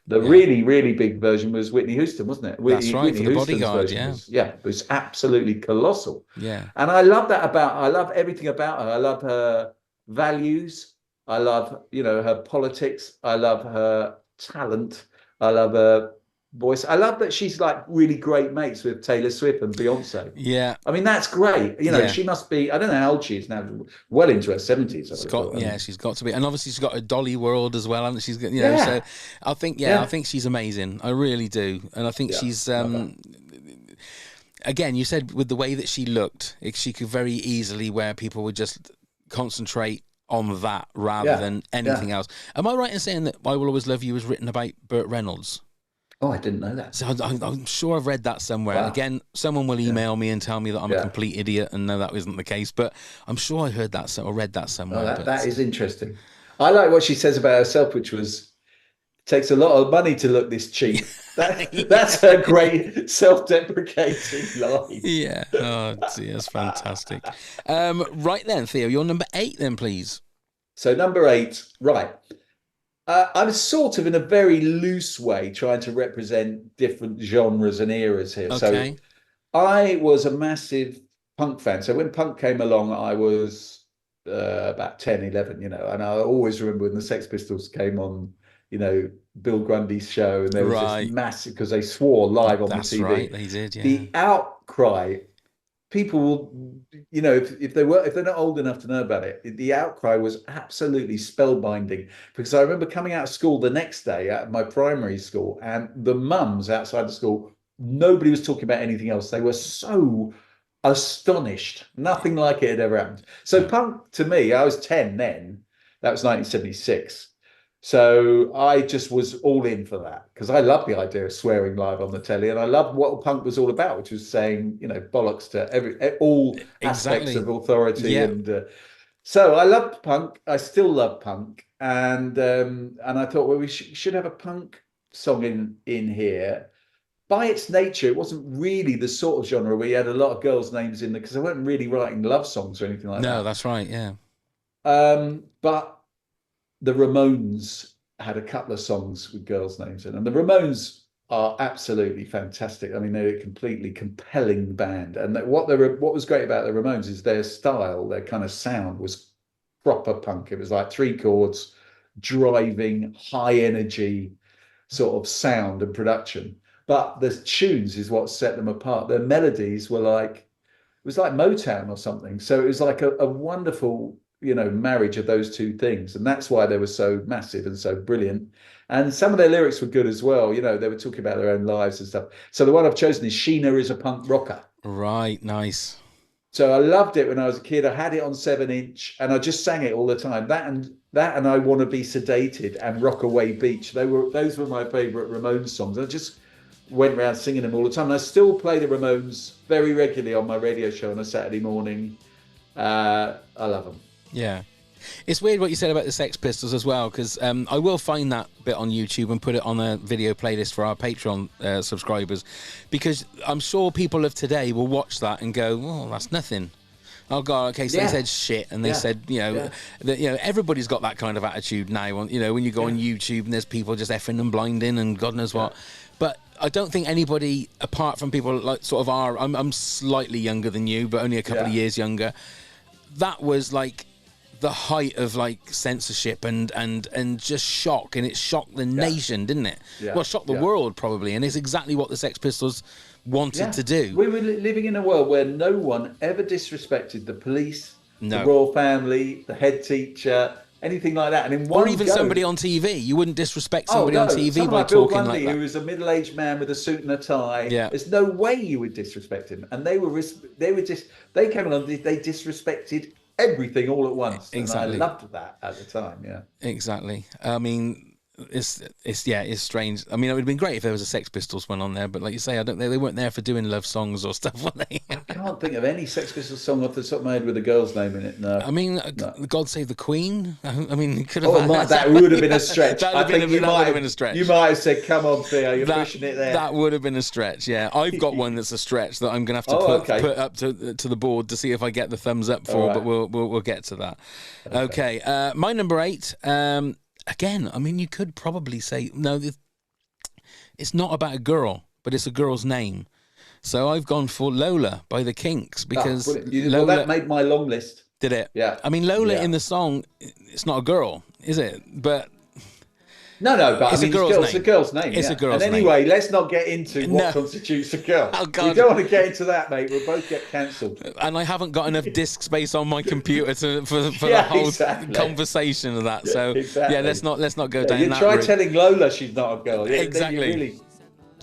the really, really big version was Whitney Houston, wasn't it? That's right, Whitney for the Houston's Bodyguard, version it was absolutely colossal. Yeah. And I love I love everything about her. I love her values. I love, her politics. I love her talent. I love her voice. I love that she's like really great mates with Taylor Swift and Beyonce. Yeah. I mean, that's great. She must be, I don't know how old she is now, well into her 70s. She's got to be. And obviously she's got a Dolly world as well. And she's got, so I think, I think she's amazing. I really do. And I think she's, again, you said with the way that she looked, she could very easily, where people would just concentrate on that rather than anything else. Am I right in saying that I Will Always Love You was written about Burt Reynolds? Oh, I didn't know that. So I'm sure I've read that somewhere. Wow. Again, someone will email me and tell me that I'm a complete idiot and no, that isn't the case. But I'm sure I heard that or read that somewhere. That is interesting. I like what she says about herself, which was Takes a lot of money to look this cheap. That's a great self-deprecating line. Yeah. Oh, dear, that's fantastic. Right then, Theo, you're number 8 then, please. So number 8, right. I'm sort of in a very loose way trying to represent different genres and eras here. Okay. So I was a massive punk fan. So when punk came along, I was about 10, 11, and I always remember when the Sex Pistols came on, Bill Grundy's show, and there was this massive, because they swore live on the TV. That's right, they did, yeah. The outcry, people will, if they're not old enough to know about it, the outcry was absolutely spellbinding, because I remember coming out of school the next day at my primary school, and the mums outside the school, nobody was talking about anything else. They were so astonished. Nothing like it had ever happened. So punk, to me, I was 10 then. That was 1976. So I just was all in for that, because I loved the idea of swearing live on the telly, and I loved what punk was all about, which was saying, bollocks to all aspects of authority. Yeah. And so I loved punk. I still love punk, and I thought, well, we should have a punk song in here. By its nature, it wasn't really the sort of genre where you had a lot of girls' names in there, because they weren't really writing love songs or anything like that. No, that's right, yeah. But the Ramones had a couple of songs with girls' names in, and the Ramones are absolutely fantastic. I mean, they're a completely compelling band, and what was great about the Ramones is their style, their kind of sound was proper punk. It was like 3 chords, driving, high energy sort of sound and production. But the tunes is what set them apart. Their melodies were it was like Motown or something. So it was like a wonderful, marriage of those two things. And that's why they were so massive and so brilliant. And some of their lyrics were good as well. They were talking about their own lives and stuff. So the one I've chosen is Sheena is a Punk Rocker. Right, nice. So I loved it when I was a kid. I had it on 7-inch and I just sang it all the time. That and I Want to Be Sedated and Rockaway Beach. Those were my favorite Ramones songs. I just went around singing them all the time. And I still play the Ramones very regularly on my radio show on a Saturday morning. I love them. Yeah. It's weird what you said about the Sex Pistols as well, because I will find that bit on YouTube and put it on a video playlist for our Patreon subscribers, because I'm sure people of today will watch that and go, oh, that's nothing. Oh God! Okay, so they said shit, and they said, everybody's got that kind of attitude now. When you go on YouTube and there's people just effing and blinding and God knows what. But I don't think anybody, apart from people like sort of I'm slightly younger than you, but only a couple of years younger. That was like the height of like censorship and just shock, and it shocked the nation, didn't it? Well, it shocked the world probably, and it's exactly what the Sex Pistols wanted to do. We were living in a world where no one ever disrespected the police, the royal family, the head teacher, anything like that. And in one or even somebody on TV. You wouldn't disrip somebody on TV someone by like Bill talking Grundy, like that. who was a middle-aged man with a suit and a tie. Yeah. There's no way you would disrespect him. And they came along, they disrespected everything all at once. Exactly. And I loved that at the time. Yeah. Exactly. I mean, it's strange. I mean, it would have been great if there was a Sex Pistols one on there, but like you say, they weren't there for doing love songs or stuff, were they? I can't think of any Sex Pistols song off the top of my head with a girl's name in it. No. I mean, God Save the Queen. I mean, you could have. That would have been a stretch. That would have been a stretch. You might have said, "Come on, Theo, you're pushing it there." That would have been a stretch. Yeah, I've got one that's a stretch that I'm going to have to put up to the board to see if I get the thumbs up for. Right. But we'll get to that. Okay. My number 8. Again, I mean, you could probably say, no, it's not about a girl, but it's a girl's name. So I've gone for Lola by the Kinks, because Lola, that made my long list. Did it? Yeah. I mean, Lola in the song, it's not a girl, is it? But No, but it's a girl's name. It's a girl's name. And anyway, let's not get into what constitutes a girl. Oh, God. We don't want to get into that, mate. We'll both get cancelled. And I haven't got enough disk space on my computer for the whole conversation of that. So let's not go down that route. You try telling Lola she's not a girl. Exactly.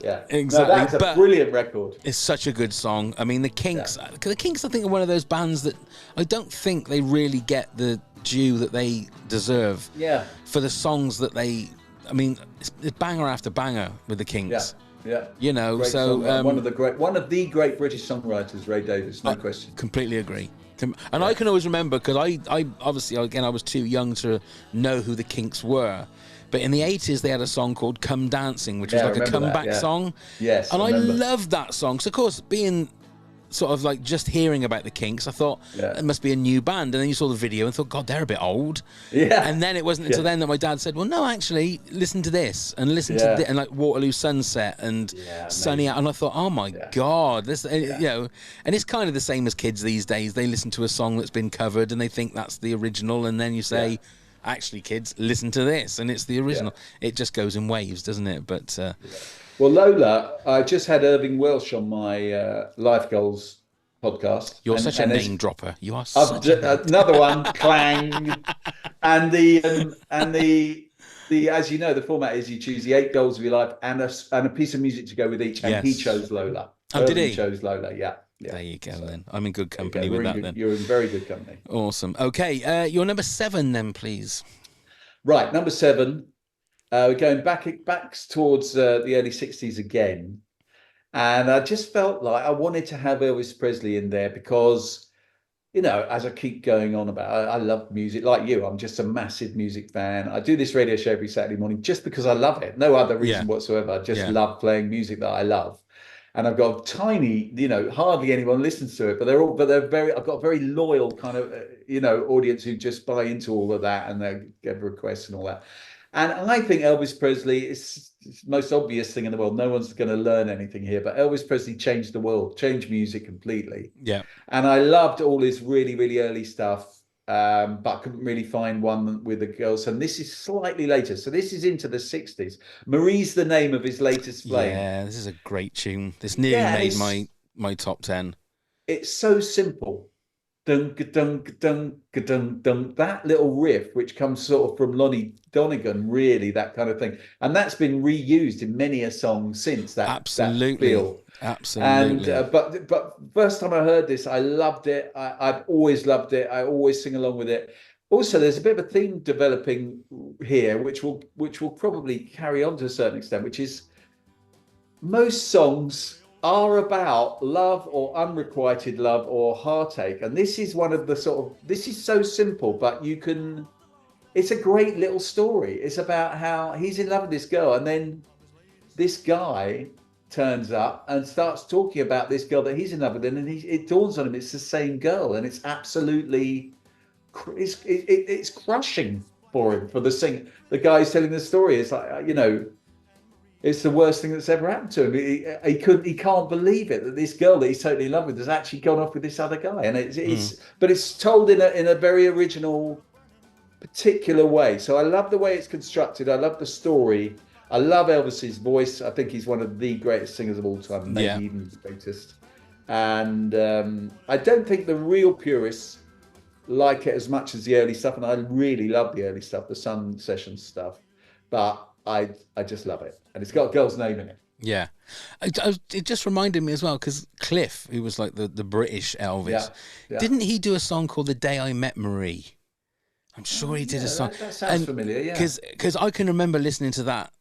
Exactly. No, that's a brilliant record. It's such a good song. I mean, the Kinks, I think, are one of those bands that I don't think they really get the due that they deserve. Yeah. For the songs that they. I mean, it's banger after banger with the Kinks. Yeah. Great so one of the great British songwriters, Ray Davies, no question. Completely agree. And I can always remember, because I obviously, again, I was too young to know who the Kinks were. But in the 80s, they had a song called Come Dancing, which was like a comeback song. Yes, and I loved that song. So, of course, being sort of like just hearing about the Kinks, I thought it must be a new band. And then you saw the video and thought, God, they're a bit old. Yeah. And then it wasn't until then that my dad said, well, no, actually, listen to this and listen to this, and like Waterloo Sunset and Sunny Out. And I thought, oh my God, this, you know, and it's kind of the same as kids these days. They listen to a song that's been covered and they think that's the original. And then you say, actually, kids, listen to this, and it's the original. It just goes in waves, doesn't it? But well, Lola, I just had Irving Welsh on my Life Goals podcast. You're such a name dropper. You are such another one. Clang. And the as you know, the format is you choose the 8 goals of your life and a piece of music to go with each. And he chose Lola. Oh, did he? He chose Lola. Yeah. There you go, then. I'm in good company with that, then. You're in very good company. Awesome. Okay, your number 7, then, please. Right, number 7. We're going back towards the early 60s again. And I just felt like I wanted to have Elvis Presley in there because, you know, as I keep going on about, I love music. Like you, I'm just a massive music fan. I do this radio show every Saturday morning just because I love it. No other reason whatsoever. I just love playing music that I love. And I've got a tiny, you know, hardly anyone listens to it, but I've got a very loyal kind of, you know, audience who just buy into all of that and they give requests and all that. And I think Elvis Presley is the most obvious thing in the world. No one's going to learn anything here, but Elvis Presley changed the world, changed music completely. Yeah. And I loved all his really, really early stuff. But I couldn't really find one with the girls. And this is slightly later. So this is into the 60s. Marie's the name of his latest flame. Yeah, this is a great tune. This nearly made my top 10. It's so simple. Dun, dun, dun, dun, dun. That little riff, which comes sort of from Lonnie Donegan, really, that kind of thing. And that's been reused in many a song since that. Absolutely. That feel. Absolutely. And but first time I heard this, I loved it. I've always loved it. I always sing along with it. Also, there's a bit of a theme developing here, which will probably carry on to a certain extent, which is most songs are about love or unrequited love or heartache. And this is one of the this is so simple, but it's a great little story. It's about how he's in love with this girl and then this guy turns up and starts talking about this girl that he's in love with, and it dawns on him it's the same girl, and it's absolutely it's crushing for him, for the guy who's telling the story. It's like, you know, it's the worst thing that's ever happened to him. He can't believe it that this girl that he's totally in love with has actually gone off with this other guy, and but it's told in a very original, particular way. So I love the way it's constructed. I love the story. I love Elvis's voice. I think he's one of the greatest singers of all time, maybe even the greatest. And I don't think the real purists like it as much as the early stuff. And I really love the early stuff, the Sun Sessions stuff. But I just love it. And it's got a girl's name in it. Yeah. It just reminded me as well, because Cliff, who was like the British Elvis, didn't he do a song called The Day I Met Marie? I'm sure he did a song. That sounds familiar, yeah. Because I can remember listening to that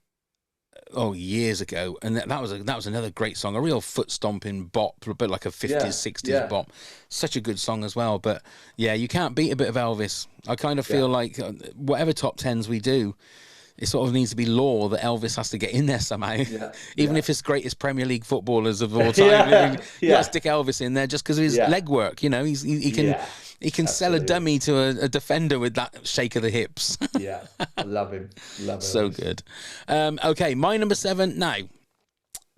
years ago, and that was another great song, a real foot stomping bop, a bit like a 50s 60s bop. Such a good song as well. But yeah, you can't beat a bit of Elvis. I kind of feel like whatever top 10s we do, it sort of needs to be law that Elvis has to get in there somehow. Even if it's greatest Premier League footballers of all time, you got to stick Elvis in there just because of his leg work. You know, he can sell a dummy to a defender with that shake of the hips. I love him. So good. Okay, my number 7 now.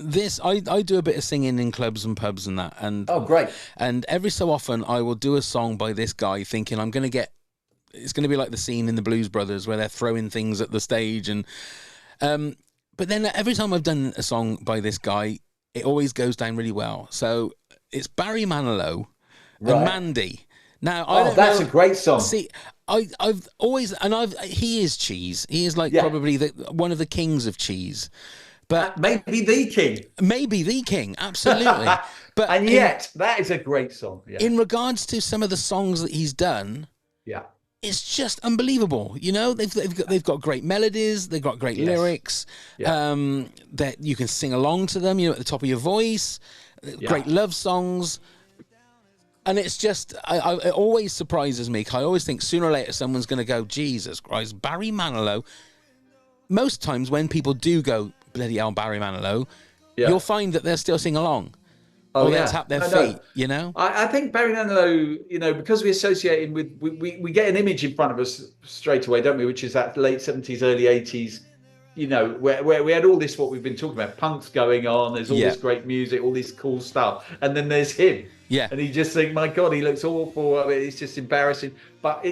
This I do a bit of singing in clubs and pubs and that. And great. And every so often I will do a song by this guy, thinking it's going to be like the scene in the Blues Brothers where they're throwing things at the stage, and but then every time I've done a song by this guy, it always goes down really well. So it's Barry Manilow and Mandy. Now, that's a great song. See, I've always, he is cheese. He is like probably one of the kings of cheese. But maybe the king. Absolutely. But that is a great song. Yeah. In regards to some of the songs that he's done, it's just unbelievable. You know, they've got great melodies, they've got great lyrics, that you can sing along to them, you know, at the top of your voice, great love songs. And it's just, it always surprises me. I always think sooner or later someone's going to go, Jesus Christ, Barry Manilow. Most times when people do go, bloody hell, Barry Manilow, you'll find that they'll still sing along. Oh, or they'll tap their feet, you know? I think Barry Manilow, you know, because we associate him with, we get an image in front of us straight away, don't we? Which is that late 70s, early 80s, you know, where we had all this, what we've been talking about, punks going on, there's all this great music, all this cool stuff. And then there's him. Yeah. And you just think, my God, he looks awful. I mean, it's just embarrassing. But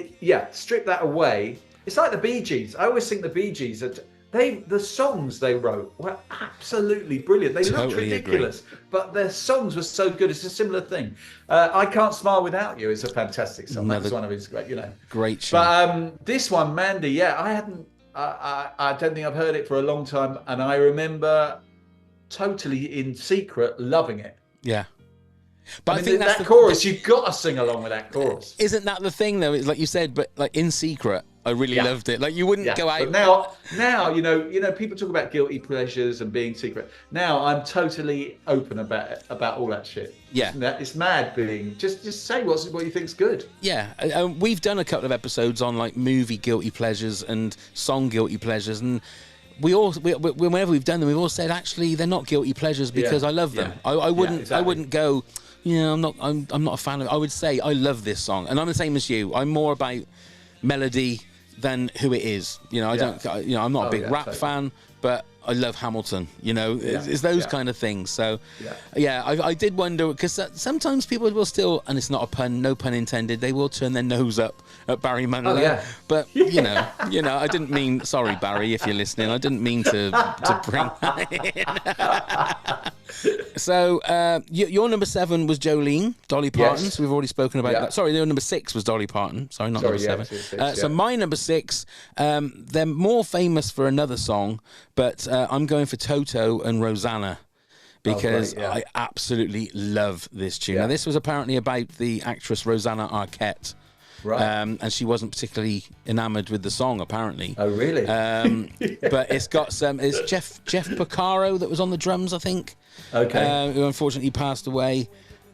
strip that away. It's like the Bee Gees. I always think the Bee Gees, the songs they wrote were absolutely brilliant. They looked ridiculous, but their songs were so good. It's a similar thing. I Can't Smile Without You is a fantastic song. That's one of his great, great show. But this one, Mandy, I don't think I've heard it for a long time, and I remember totally in secret loving it. Yeah. But I think that's that chorus, you've got to sing along with that chorus. Isn't that the thing, though? It's like you said, but like in secret, I really loved it. Like you wouldn't go out. But now, you know, people talk about guilty pleasures and being secret. Now I'm totally open about all that shit. Yeah, it's mad being just say what you think's good. Yeah, we've done a couple of episodes on like movie guilty pleasures and song guilty pleasures, and whenever we've done them, we've all said actually they're not guilty pleasures because I love them. I wouldn't go. I'm not a fan of it. I would say I love this song, and I'm the same as you. I'm more about melody than who it is. I don't. I'm not a big rap fan, but I love Hamilton. It's those kind of things. So, I did wonder because sometimes people will still, and it's not a pun, no pun intended. They will turn their nose up at Barry Manilow. Oh, yeah. But I didn't mean. Sorry, Barry, if you're listening, I didn't mean to bring that in. So your number 7 was Jolene, Dolly Parton. Yes. So we've already spoken about that. Sorry, your number 6 was Dolly Parton. Sorry, not number 7. So my number 6, they're more famous for another song, but I'm going for Toto and Rosanna because I absolutely love this tune. Now, this was apparently about the actress Rosanna Arquette. Right. And she wasn't particularly enamored with the song, apparently. Oh, really? But it's got it's Jeff Porcaro that was on the drums, I think. Okay. Who unfortunately passed away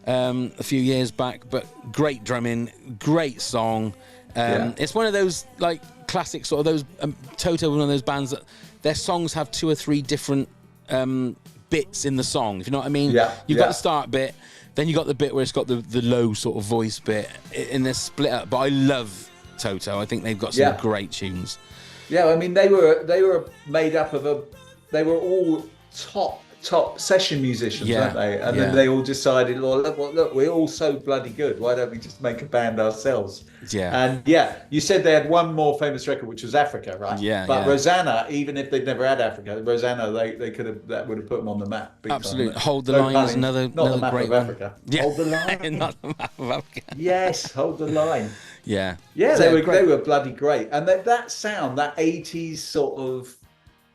a few years back. But great drumming, great song. It's one of those like classic sort of those. Toto was one of those bands that their songs have 2 or 3 different bits in the song. If you know what I mean? Yeah. You've got the start bit. Then you got the bit where it's got the low sort of voice bit, and they're split up. But I love Toto. I think they've got some great tunes. Yeah, I mean they were made up of they were all top session musicians, weren't they? And then they all decided, well, look, we're all so bloody good. Why don't we just make a band ourselves? Yeah. And you said they had one more famous record, which was Africa, right? Yeah. But Rosanna, even if they'd never had Africa, Rosanna, they could have, that would have put them on the map. Absolutely. Hold the Line is another great one. Africa. Yeah. Hold the Line. Not the map of Africa. Yes, Hold the Line. Yeah. Yeah, they were bloody great. And that sound, that 80s sort of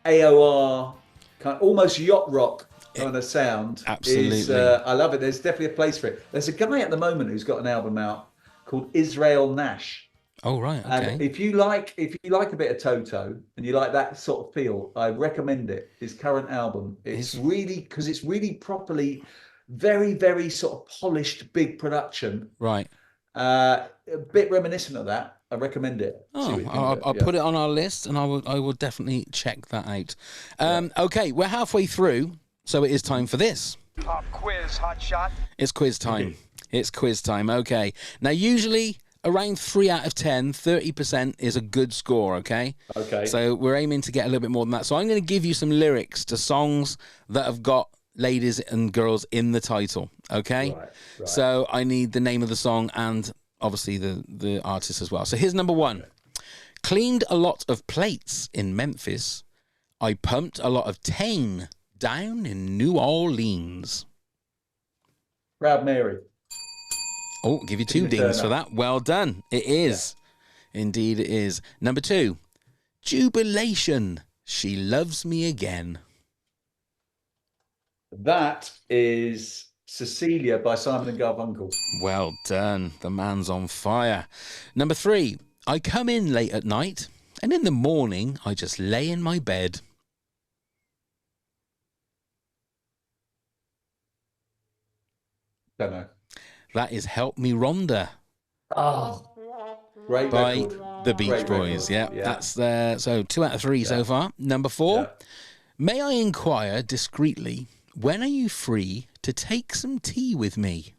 AOR, kind of almost yacht rock kind of sound. Absolutely. I love it. There's definitely a place for it. There's a guy at the moment who's got an album out called Israel Nash. Oh, right. Okay. And if you like a bit of Toto and you like that sort of feel, I recommend it. His current album. It's really properly, very, very sort of polished, big production. Right. A bit reminiscent of that. I recommend it. I'll put it on our list, and I will definitely check that out. Okay, we're halfway through, so it is time for this. Pop quiz, hot shot. It's quiz time. It's quiz time. Okay. Now, usually around 3 out of 10, 30% is a good score. Okay. Okay. So we're aiming to get a little bit more than that. So I'm going to give you some lyrics to songs that have got ladies and girls in the title. Okay. Right. So I need the name of the song and obviously the artist as well. So here's number 1. Cleaned a lot of plates in Memphis. I pumped a lot of tane down in New Orleans. Proud Mary. Oh, give you 2 dings for that. Well done. It is. Yeah. Indeed it is. Number 2. Jubilation. She loves me again. That is Cecilia by Simon and Garfunkel. Well done. The man's on fire. Number 3. I come in late at night, and in the morning, I just lay in my bed. Don't know. That is Help Me Rhonda. Oh, great by record. the Beach Great Boys. record. Yeah, that's so 2 out of 3 so far. Number 4. May I inquire discreetly, when are you free to take some tea with me?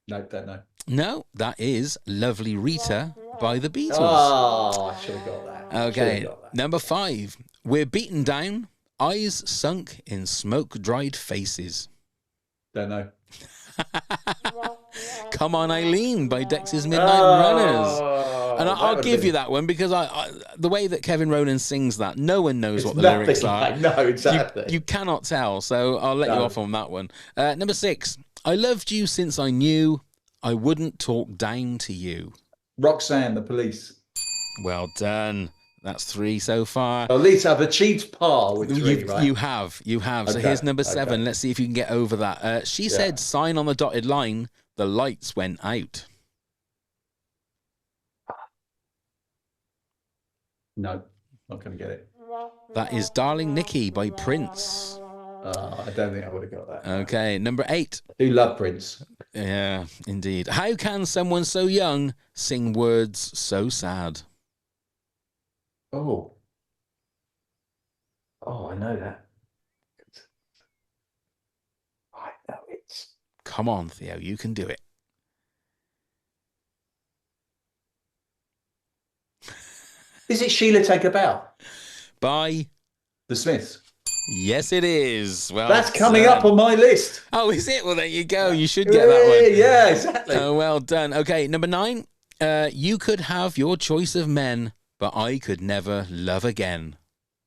No, don't know. No, that is Lovely Rita by the Beatles. Oh, I should have got that. Okay, number 5. We're beaten down, eyes sunk in smoke-dried faces. Don't know. Come On Eileen by Dexys Midnight Runners. And I'll give you that one because I the way that Kevin Rowland sings that, no one knows what the lyrics are. No, exactly. You cannot tell, so I'll let you off on that one. Number 6. I loved you since I knew I wouldn't talk down to you. Roxanne, The Police. Well done. That's 3 so far. Well, at least I've achieved par with 3, right? You have. Okay, so here's number 7. Let's see if you can get over that. She said, sign on the dotted line, the lights went out. No, not going to get it. That is Darling Nikki by Prince. I don't think I would have got that. Okay, number 8. I do love Prince. Yeah, indeed. How can someone so young sing words so sad? Oh, I know that. I know it. Come on, Theo, you can do it. Is it Sheila Take a Bow? By The Smiths. Yes, it is. Well, that's coming up on my list. Oh, is it? Well, there you go. You should get that one. Yeah, exactly. Oh, well done. Okay, number 9. You could have your choice of men, but I could never love again.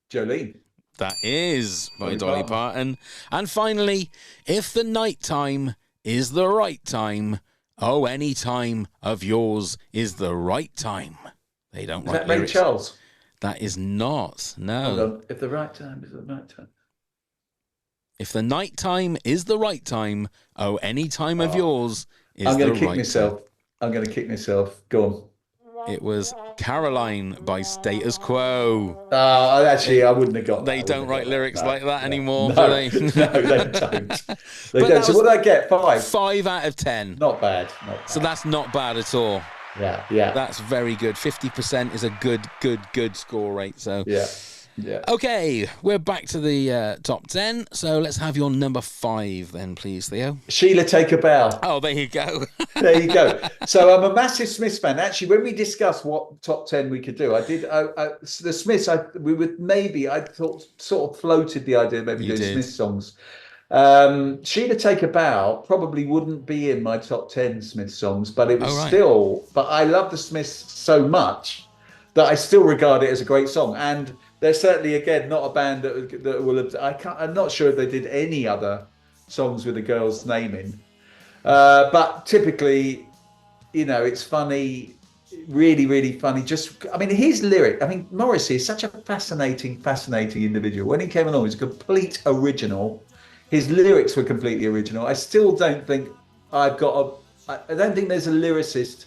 Jolene. That is by Dolly Parton. And finally, if the night time is the right time, oh, any time of yours is the right time. They don't write lyrics. Is that Ray Charles? That is not. No. Hold on. If the right time is the right time. If the night time is the right time, oh, any time of yours is the right time. I'm going to kick myself. I'm going to kick myself. Go on. It was Caroline by Status Quo. Actually, I wouldn't have got that. They don't write lyrics like that anymore, no, do they? No, they don't. They don't. So what did I get? 5? 5 out of 10. Not bad. So that's not bad at all. Yeah. That's very good. 50% is a good score rate. So yeah. Okay, we're back to the top 10. So let's have your number 5 then, please, Theo. Sheila Take a Bow. Oh, there you go. There you go. So I'm a massive Smiths fan. Actually, when we discussed what top 10 we could do, I did the Smiths. I thought sort of floated the idea of maybe doing Smiths songs. Sheila Take a Bow probably wouldn't be in my top 10 Smiths songs, but it was still. But I love the Smiths so much that I still regard it as a great song. And they're certainly, again, not a band that will have. I'm not sure if they did any other songs with a girl's name in. But typically, it's funny, really, really funny. His lyric. Morrissey is such a fascinating individual. When he came along, he was a complete original. His lyrics were completely original. I still don't think I don't think there's a lyricist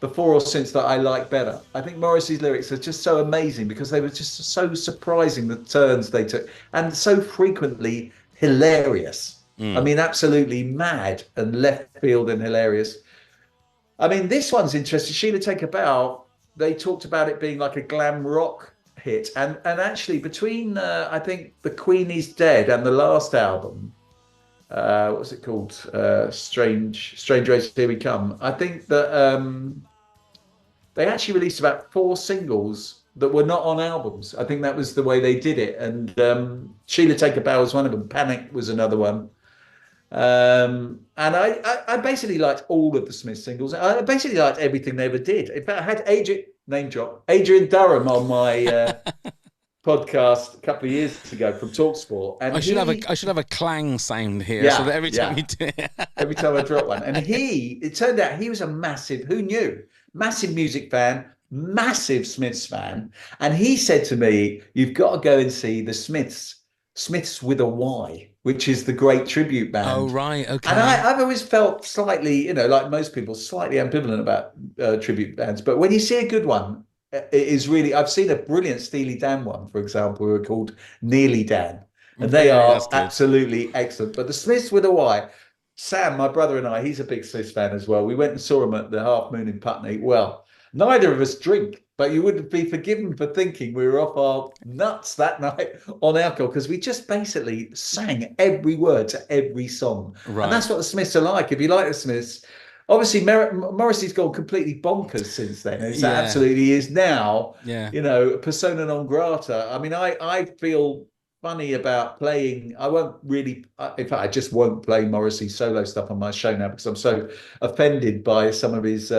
before or since that I like better. I think Morrissey's lyrics are just so amazing because they were just so surprising, the turns they took, and so frequently hilarious. Absolutely mad and left field and hilarious. This one's interesting. Sheila Take a Bow, they talked about it being like a glam rock hit. And actually between, I think, The Queen Is Dead and the last album, what was it called? Strange Race, Here We Come. I think that they actually released about 4 singles that were not on albums. I think that was the way they did it. And Sheila Take a Bow was one of them. Panic was another one. And I basically liked all of the Smiths singles. I basically liked everything they ever did. In fact, I had Adrian Durham on my podcast a couple of years ago from TalkSport. And I should have a clang sound here, so that every time you do it. Every time I drop one. And it turned out he was a massive music fan, massive Smiths fan. And he said to me, you've got to go and see the Smiths with a Y, which is the great tribute band. Oh, right, okay. And I've always felt slightly, like most people, slightly ambivalent about tribute bands. But when you see a good one, it is really, I've seen a brilliant Steely Dan one, for example, who are called Nearly Dan. And they are absolutely excellent. But the Smiths with a Y, Sam, my brother and I, he's a big Smiths fan as well. We went and saw him at the Half Moon in Putney. Well, neither of us drink, but you would be forgiven for thinking we were off our nuts that night on alcohol because we just basically sang every word to every song. Right. And that's what the Smiths are like. If you like the Smiths, obviously Morrissey's gone completely bonkers since then. It's absolutely is now, you know, persona non grata. I mean, I feel funny about playing. I won't really, in fact, I just won't play Morrissey solo stuff on my show now because I'm so offended by some of his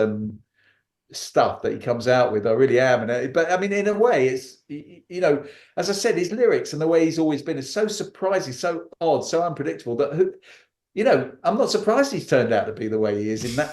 stuff that he comes out with. I really am. But I mean, in a way, it's, you know, as I said, his lyrics and the way he's always been is so surprising, so odd, so unpredictable that you know, I'm not surprised he's turned out to be the way he is in that.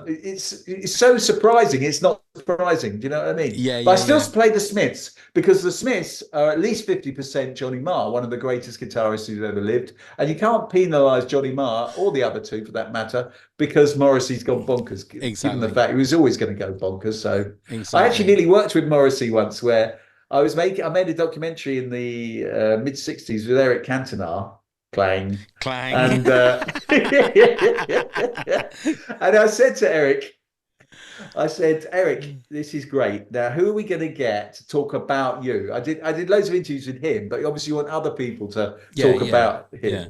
It's so surprising. It's not surprising. Do you know what I mean? Yeah. But I still play the Smiths because the Smiths are at least 50% Johnny Marr, one of the greatest guitarists who's ever lived. And you can't penalise Johnny Marr or the other two for that matter because Morrissey's gone bonkers. Exactly. Given the fact he was always going to go bonkers. So I actually nearly worked with Morrissey once where I made a documentary in the mid 60s with Eric Cantona. Clang. And and I said to Eric, this is great. Now, who are we going to get to talk about you? I did loads of interviews with him, but obviously you want other people to talk about him. Yeah.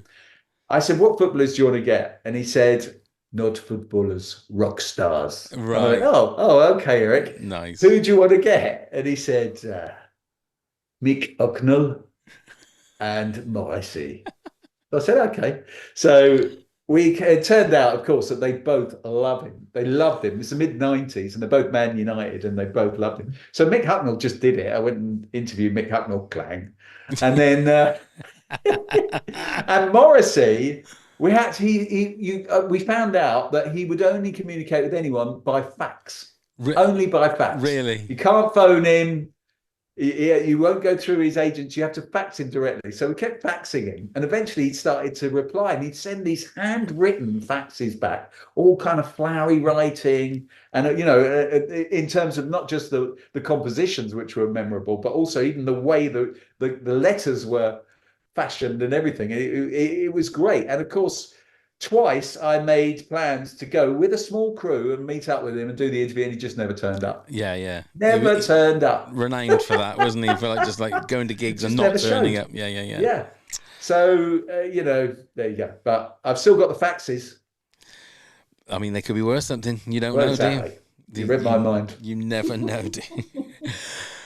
I said, what footballers do you want to get? And he said, not footballers, rock stars. Right. And I went, oh, okay, Eric. Nice. Who do you want to get? And he said, Mick Hucknall and Morrissey. I said, okay. So it turned out, of course, that they both love him. They loved him. It's the mid-90s, and they're both Man United, and they both loved him. So Mick Hucknall just did it. I went and interviewed Mick Hucknall, clang. And then, and Morrissey, we found out that he would only communicate with anyone by fax. Only by fax. Really? You can't phone him. You won't go through his agents. You have to fax him directly. So we kept faxing him, and eventually he started to reply, and he'd send these handwritten faxes back, all kind of flowery writing, and you know, in terms of not just the compositions which were memorable, but also even the way the letters were fashioned and everything. It was great, and of course, twice I made plans to go with a small crew and meet up with him and do the interview, and he just never turned up. Yeah. Never turned up. Renowned for that, wasn't he? For just going to gigs and not turning up. Yeah. Yeah. So, you know, there you go. But I've still got the faxes. I mean, they could be worth something. You don't know, exactly. do you? You read my mind. You never know, do you?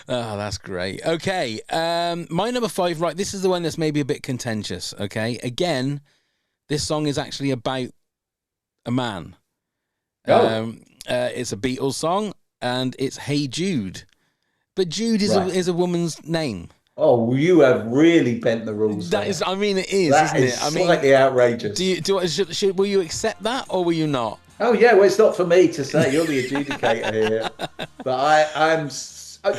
Oh, that's great. Okay. My number 5, right, this is the one that's maybe a bit contentious, okay? Again, this song is actually about a man. It's a Beatles song, and it's Hey Jude. But Jude is a woman's name. Oh, well, you have really bent the rules. That is, I mean, it is, that isn't is it? I mean, slightly outrageous. Will you accept that, or will you not? Oh, yeah, well, it's not for me to say. You're the adjudicator here. But I'm...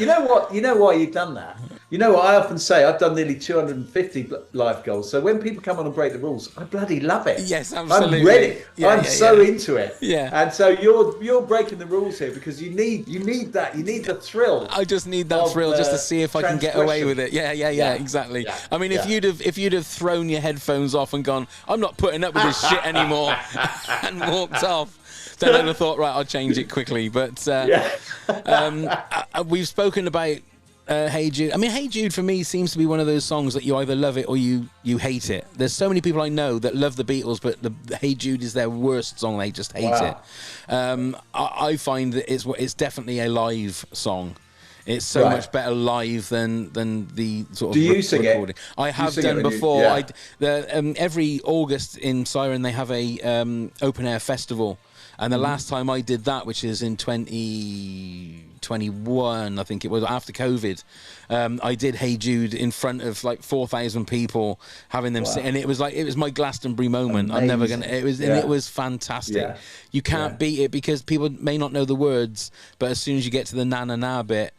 You know what? You know why you've done that? You know what I often say? I've done nearly 250 life goals. So when people come on and break the rules, I bloody love it. Yes, absolutely. I'm ready. I'm so into it. Yeah. And so you're breaking the rules here because you need that. You need the thrill. I just need that thrill just to see if I can get away with it. Yeah, exactly. Yeah. I mean, if you'd have thrown your headphones off and gone, I'm not putting up with this shit anymore, and walked off, then I'd have thought, right, I'll change it quickly. But we've spoken about Hey Jude. I mean, Hey Jude for me seems to be one of those songs that you either love it or you hate it. There's so many people I know that love the Beatles, but the Hey Jude is their worst song. They just hate it. I find that it's definitely a live song. It's so much better live than the sort of Do you sing recording. It? I have done before. Every August in Siren they have a open air festival. And the last time I did that, which is in 2021, I think it was, after COVID, I did Hey Jude in front of like 4,000 people, having them sing, and it was my Glastonbury moment. Amazing. I'm never gonna. It was fantastic. Yeah. You can't beat it because people may not know the words, but as soon as you get to the na na na bit,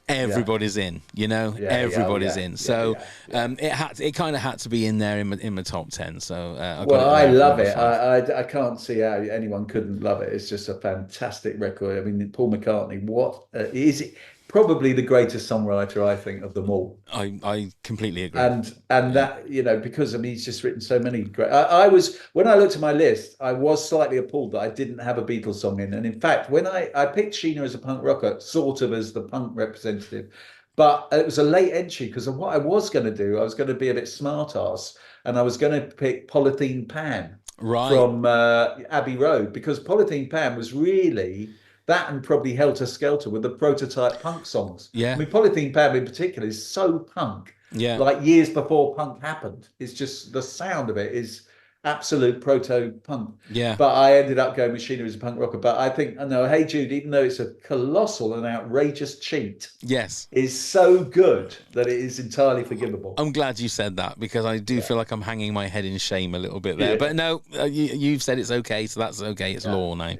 everybody's in, you know, everybody's in. So it kind of had to be in there in my top 10. So I love it. I can't see how anyone couldn't love it. It's just a fantastic record. I mean, Paul McCartney, what is it? probably the greatest songwriter, I think, of them all. I completely agree. And that, you know, because I mean, he's just written so many great. I was, when I looked at my list, I was slightly appalled that I didn't have a Beatles song in. And in fact, when I picked Sheena as a punk rocker, sort of as the punk representative, but it was a late entry because of what I was going to do. I was going to be a bit smart ass, and I was going to pick Polythene Pan from Abbey Road, because Polythene Pan was really that, and probably Helter Skelter were the prototype punk songs. Yeah. I mean, Polythene Pan in particular is so punk. Yeah. Like years before punk happened. It's just the sound of it is absolute proto-punk. Yeah. But I ended up going with Sheena as a punk rocker. But I think, I know, Hey Jude, even though it's a colossal and outrageous cheat, yes, is so good that it is entirely forgivable. I'm glad you said that, because I do feel like I'm hanging my head in shame a little bit there. Yeah. But no, you've said it's okay, so that's okay. It's law now.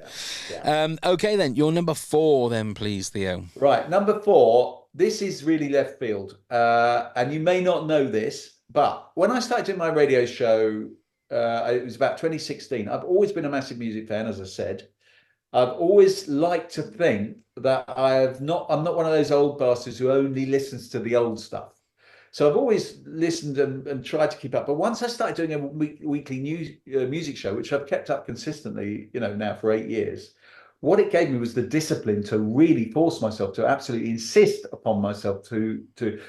Yeah. Okay, then, your number 4 then, please, Theo. Right, number 4. This is really left field. And you may not know this, but when I started doing my radio show, it was about 2016. I've always been a massive music fan, as I said. I've always liked to think that I'm not one of those old bastards who only listens to the old stuff. So I've always listened and tried to keep up. But once I started doing a weekly music show, which I've kept up consistently, you know, now for 8 years, what it gave me was the discipline to really force myself to absolutely insist upon myself to.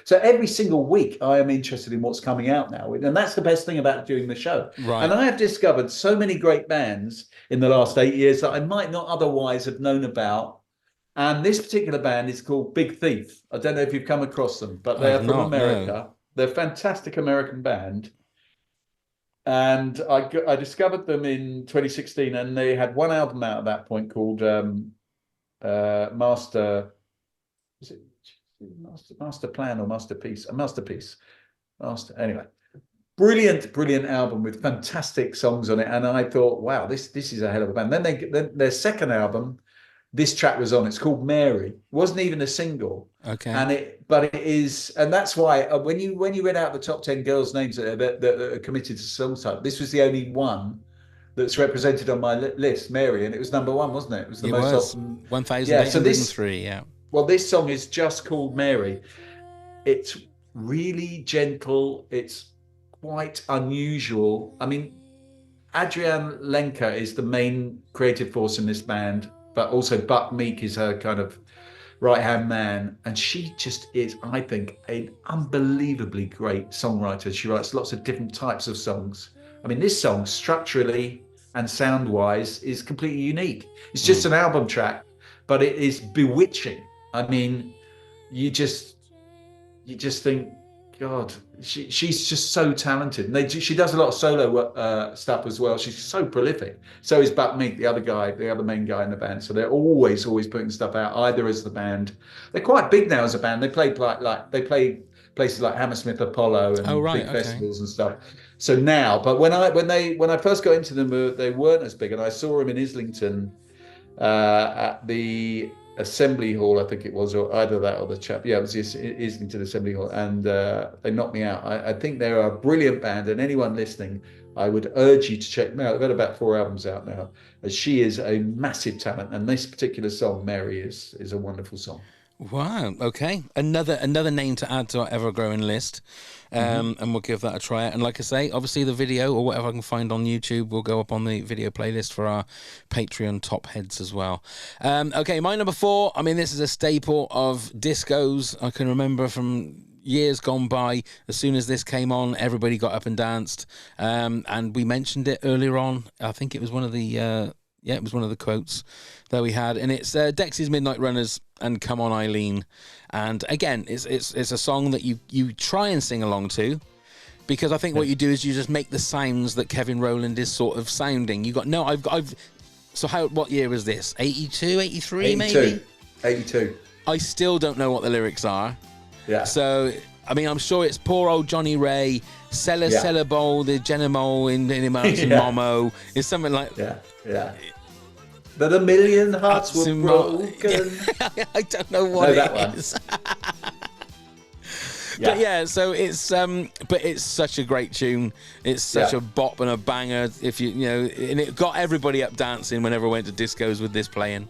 So every single week I am interested in what's coming out now. And that's the best thing about doing the show. Right. And I have discovered so many great bands in the last 8 years that I might not otherwise have known about. And this particular band is called Big Thief. I don't know if you've come across them, but they're from America. No. They're a fantastic American band. And I discovered them in 2016, and they had one album out at that point called Master Plan or Masterpiece? A Masterpiece. Anyway, brilliant album with fantastic songs on it. And I thought, wow, this is a hell of a band. Then their second album, this track was on. It's called Mary. It wasn't even a single. Okay. But it is, and that's why when you read out the top 10 girls' names that are committed to song type, this was the only one that's represented on my list, Mary, and it was number 1, wasn't it? It was the most often. 1,803. Yeah. Well, this song is just called Mary. It's really gentle. It's quite unusual. I mean, Adrienne Lenker is the main creative force in this band, but also Buck Meek is her kind of right-hand man, and she just is, I think, an unbelievably great songwriter. She writes lots of different types of songs. I mean, this song structurally and sound-wise is completely unique. It's just an album track, but it is bewitching. I mean, you just think, God, she's just so talented. And she does a lot of solo stuff as well. She's so prolific. So is Buck Meek, the other main guy in the band. So they're always putting stuff out, either as the band. They're quite big now as a band. They play they play places like Hammersmith Apollo and big festivals and stuff. So now, but when I first got into them, they weren't as big. And I saw them in Islington at the Assembly Hall, I think it was, or either that or the chap. Yeah, it was Islington Assembly Hall, and they knocked me out. I think they're a brilliant band, and anyone listening, I would urge you to check them out. They've had about 4 albums out now. She is a massive talent, and this particular song, Mary, is a wonderful song. Wow. Okay. Another name to add to our ever-growing list, and we'll give that a try. And like I say, obviously the video or whatever I can find on YouTube will go up on the video playlist for our Patreon top heads as well. Okay, my number 4. I mean, this is a staple of discos. I can remember from years gone by. As soon as this came on, everybody got up and danced. And we mentioned it earlier on. I think it was one of the it was one of the quotes that we had, and it's Dexys Midnight Runners and Come On Eileen. And again, it's a song that you try and sing along to, because I think what you do is you just make the sounds that Kevin Rowland is sort of sounding. What year was this? 82, 83 maybe? 82. I still don't know what the lyrics are. Yeah. So, I mean, I'm sure it's poor old Johnny Ray, Sella Bowl, the Genemo in Mountain Momo. It's something like... Yeah. That a million hearts were broken. I don't know what it is. Yeah. But yeah, so it's but it's such a great tune. It's such a bop and a banger. If you know, and it got everybody up dancing whenever I went to discos with this playing.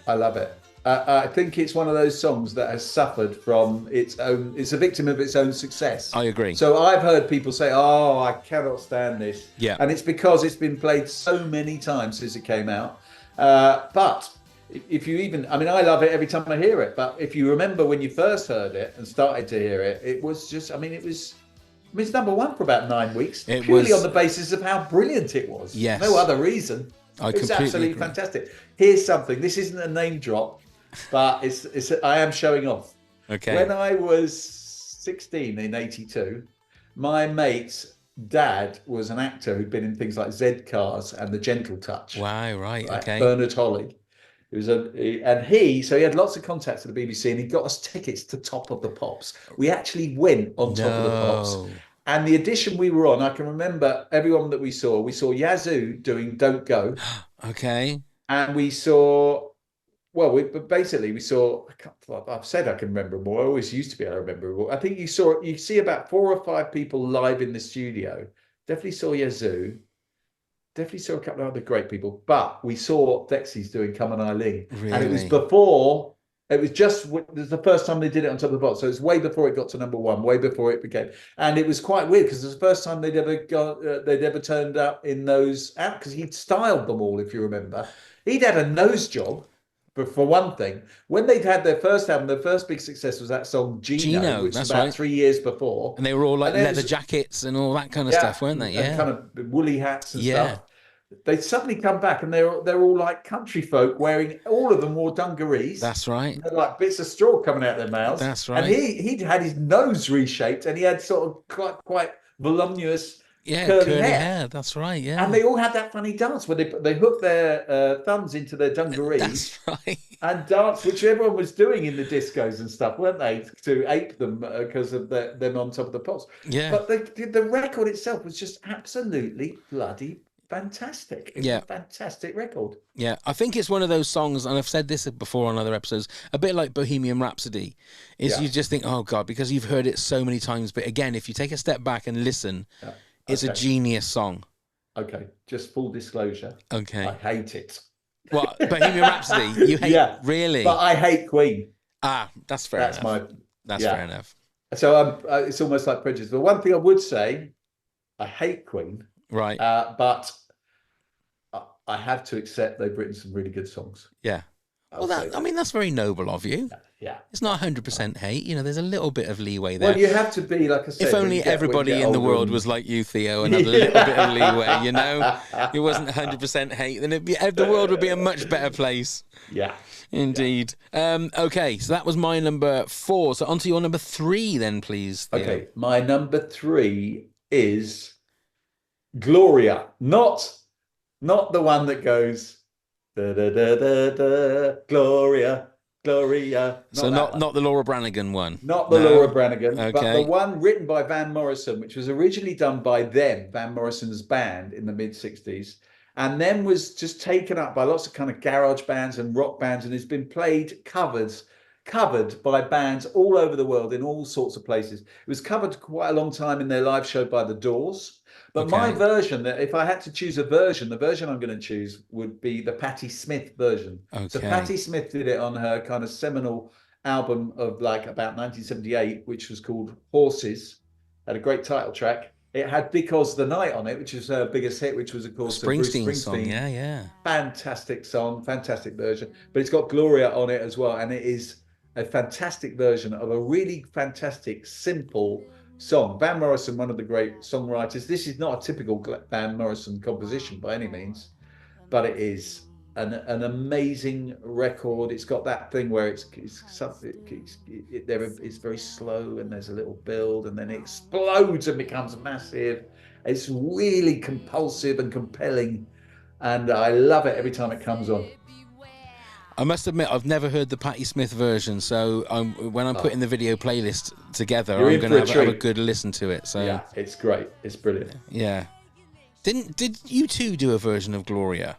I love it. I think it's one of those songs that has suffered from its own. It's a victim of its own success. I agree. So I've heard people say, "Oh, I cannot stand this," Yeah, and it's because it's been played so many times since it came out. But if you even, I mean, I love it every time I hear it. But if you remember when you first heard it and started to hear it, it was just, I mean, it's number one for about 9 weeks, purely on the basis of how brilliant it was. Yes. No other reason. It's absolutely fantastic. Here's something. This isn't a name drop, but I am showing off. Okay. When I was 16 in 82, my mate's dad was an actor who'd been in things like Z Cars and The Gentle Touch. Wow, right, okay. Bernard Holly. So he had lots of contacts at the BBC, and he got us tickets to Top of the Pops. We actually went on Top of the Pops. And the edition we were on, I can remember everyone that we saw Yazoo doing Don't Go. Okay. And we saw, I've said I can remember more. I always used to be able to remember more. I think you see about 4 or 5 people live in the studio. Definitely saw Yazoo. Definitely saw a couple of other great people. But we saw Dexys doing Come on Eileen. Really? And it was the first time they did it on Top of the Pops. So it's way before it got to number one, way before it became. And it was quite weird because it was the first time they'd ever turned up in those out, because he'd styled them all, if you remember. He'd had a nose job, but for one thing, when they'd had their first album, their first big success was that song Gino, which was about 3 years before. And they were all like leather jackets and all that kind of stuff, weren't they? Yeah. And kind of woolly hats and stuff. They suddenly come back and they're all like country folk, wearing, all of them wore dungarees. That's right. They're like bits of straw coming out their mouths. That's right. And he'd had his nose reshaped, and he had sort of quite voluminous curly hair. That's right. Yeah. And they all had that funny dance where they hooked their thumbs into their dungarees. That's right. And dance, which everyone was doing in the discos and stuff, weren't they? To ape them because of them on Top of the Pops. Yeah. But the record itself was just absolutely bloody fantastic. It's a fantastic record. Yeah, I think it's one of those songs, and I've said this before on other episodes, a bit like Bohemian Rhapsody, you just think, oh God, because you've heard it so many times. But again, if you take a step back and listen, it's a genius song. Okay, just full disclosure. Okay. I hate it. What, Bohemian Rhapsody? You hate really? But I hate Queen. Ah, that's fair enough. That's fair enough. So it's almost like prejudice. But one thing I would say, I hate Queen. Right. But I have to accept they've written some really good songs. Yeah. Well, that's very noble of you. Yeah. It's not 100% hate. There's a little bit of leeway there. Well, you have to be, like I said. If only everybody in the world was like you, Theo, and had a little bit of leeway, It wasn't 100% hate, then the world would be a much better place. Yeah. Indeed. Okay, so that was my number 4. So on to your number 3 then, please, Theo. Okay, my number 3 is Gloria. Not the one that goes da da da da da Gloria. Not the Laura Branigan one. Not the Laura Branigan, okay. But the one written by Van Morrison, which was originally done by Van Morrison's band in the mid-60s, and then was just taken up by lots of kind of garage bands and rock bands, and has been covered by bands all over the world in all sorts of places. It was covered quite a long time in their live show by The Doors. But my version, that if I had to choose a version, the version I'm going to choose would be the Patti Smith version. Okay. So Patti Smith did it on her kind of seminal album of like about 1978, which was called Horses. Had a great title track. It had Because the Night on it, which was her biggest hit, which was, of course, the Bruce Springsteen song. Yeah. Fantastic song, fantastic version. But it's got Gloria on it as well. And it is a fantastic version of a really fantastic, simple song. Van Morrison, one of the great songwriters. This is not a typical Van Morrison composition by any means, but it is an amazing record. It's got that thing where it's very slow and there's a little build and then it explodes and becomes massive. It's really compulsive and compelling, and I love it every time it comes on. I must admit, I've never heard the Patti Smith version, so when I'm putting the video playlist together, I'm going to have a good listen to it. So yeah, it's great. It's brilliant. Yeah. Did you two do a version of Gloria?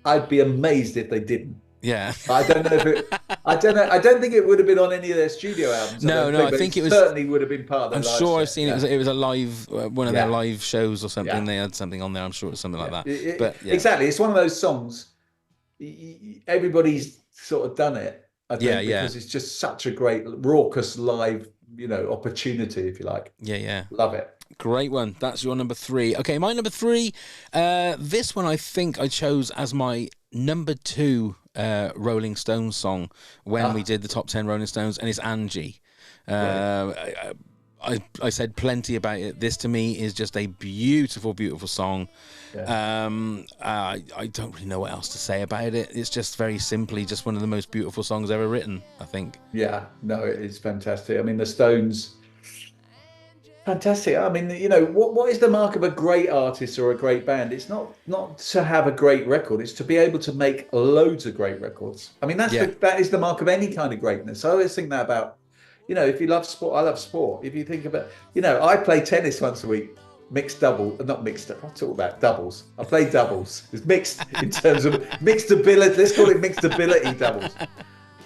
I'd be amazed if they didn't. Yeah. I don't know I don't think it would have been on any of their studio albums. I think it was certainly would have been part of their I'm live sure set. I've seen it was a live one of their live shows or something. They had something on there. I'm sure it's something like that. Exactly. It's one of those songs. Everybody's sort of done it, I think, because it's just such a great raucous live, opportunity, if you like. Yeah. Love it. Great one. That's your number 3. Okay, my number 3. This one I think I chose as my number 2 Rolling Stones song when we did the top 10 Rolling Stones, and it's Angie. I said plenty about it. This to me is just a beautiful, beautiful song. Yeah. I don't really know what else to say about it. It's just very simply just one of the most beautiful songs ever written, I think. Yeah, no, it is fantastic. I mean, the Stones, fantastic. I mean, what is the mark of a great artist or a great band? It's not to have a great record. It's to be able to make loads of great records. I mean, that is the mark of any kind of greatness. I always think that about, if you love sport, I love sport. If you think about, I play tennis once a week, mixed double, not mixed, I'm talking about doubles. I play doubles. It's mixed in terms of mixed ability. Let's call it mixed ability doubles.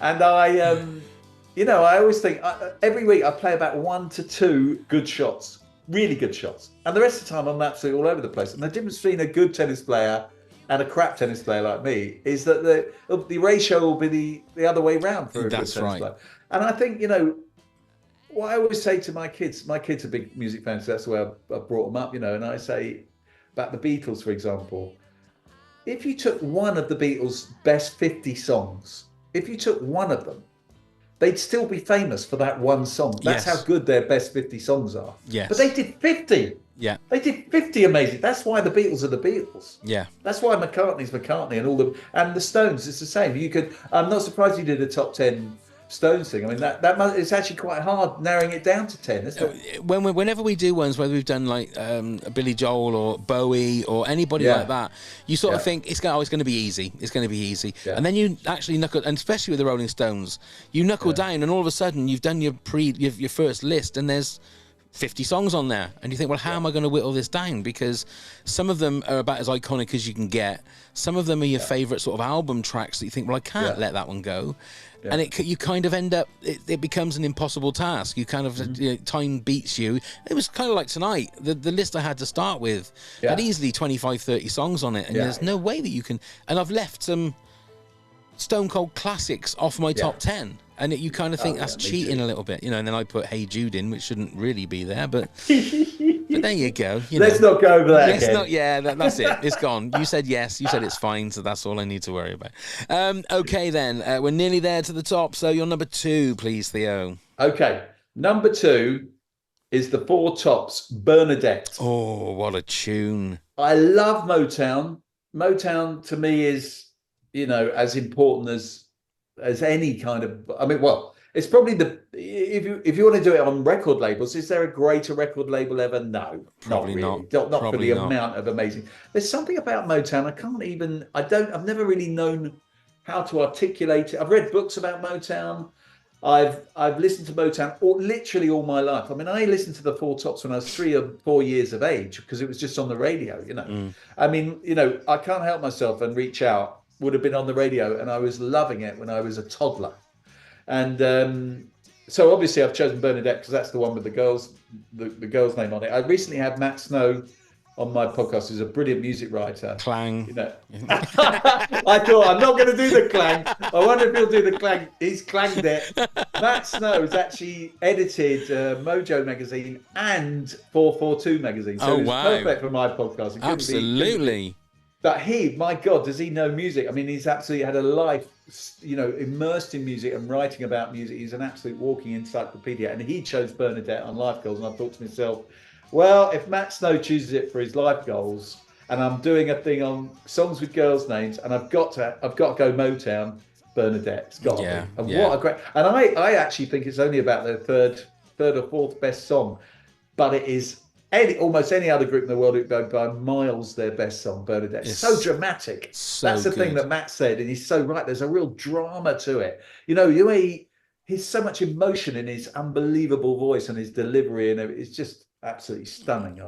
And I always think every week I play about 1 to 2 good shots, really good shots. And the rest of the time I'm absolutely all over the place. And the difference between a good tennis player and a crap tennis player like me is that the ratio will be the other way round for a good tennis player. And I think, what I always say to my kids are big music fans, so that's the way I've brought them up, and I say about the Beatles, for example, if you took one of the Beatles' best 50 songs, if you took one of them, they'd still be famous for that one song. That's how good their best 50 songs are. Yes. But they did 50. Yeah. They did 50 amazing. That's why the Beatles are the Beatles. Yeah. That's why McCartney's McCartney and the Stones, it's the same. I'm not surprised you did a top 10 Stones thing. I mean, that it's actually quite hard narrowing it down to 10, isn't it? Whenever we do ones, whether we've done like Billy Joel or Bowie or anybody like that, you sort of think it's going to be easy. It's going to be easy, and then you actually knuckle, and especially with the Rolling Stones, you knuckle down, and all of a sudden you've done your first list, and there's 50 songs on there, and you think, well, how am I going to whittle this down? Because some of them are about as iconic as you can get. Some of them are your favourite sort of album tracks that you think, well, I can't let that one go. Yeah. And you kind of end up, it becomes an impossible task. You kind of, time beats you. It was kind of like tonight. The list I had to start with had easily 25, 30 songs on it. And there's no way that you can. And I've left some Stone Cold classics off my top 10. And you kind of think that's cheating a little bit, and then I put Hey Jude in, which shouldn't really be there, but there you go. Let's not go over that again. That's it. It's gone. You said yes. You said it's fine, so that's all I need to worry about. Okay, then. We're nearly there to the top, so you're number 2, please, Theo. Okay. Number 2 is the Four Tops, Bernadette. Oh, what a tune. I love Motown. Motown, to me, is, as important as any kind of, it's probably if you want to do it on record labels, is there a greater record label ever? No, probably not really. Not for the amount of amazing. There's something about Motown I've never really known how to articulate it. I've read books about Motown. I've listened to Motown literally all my life. I mean, I listened to the Four Tops when I was 3 or 4 years of age because it was just on the radio, I mean, I can't help myself and Reach Out would have been on the radio, and I was loving it when I was a toddler. And so obviously I've chosen Bernadette because that's the one with the girl's name on it. I recently had Matt Snow on my podcast, who's a brilliant music writer. Clang. I thought, I'm not going to do the clang. I wonder if he'll do the clang. He's clanged it. Matt Snow has actually edited Mojo magazine and 442 magazine. So it's perfect for my podcast. Absolutely. But my God, does he know music? I mean, he's absolutely had a life, immersed in music and writing about music. He's an absolute walking encyclopedia. And he chose Bernadette on Life Goals. And I thought to myself, well, if Matt Snow chooses it for his life goals, and I'm doing a thing on songs with girls' names, and I've got to go Motown, Bernadette's got to be. And what a great! And I actually think it's only about their third or fourth best song, but it is. Almost any other group in the world would go by miles their best song, Bernadette. It's so dramatic. That's the thing that Matt said, and he's so right. There's a real drama to it. He's so much emotion in his unbelievable voice and his delivery, and it's just absolutely stunning. I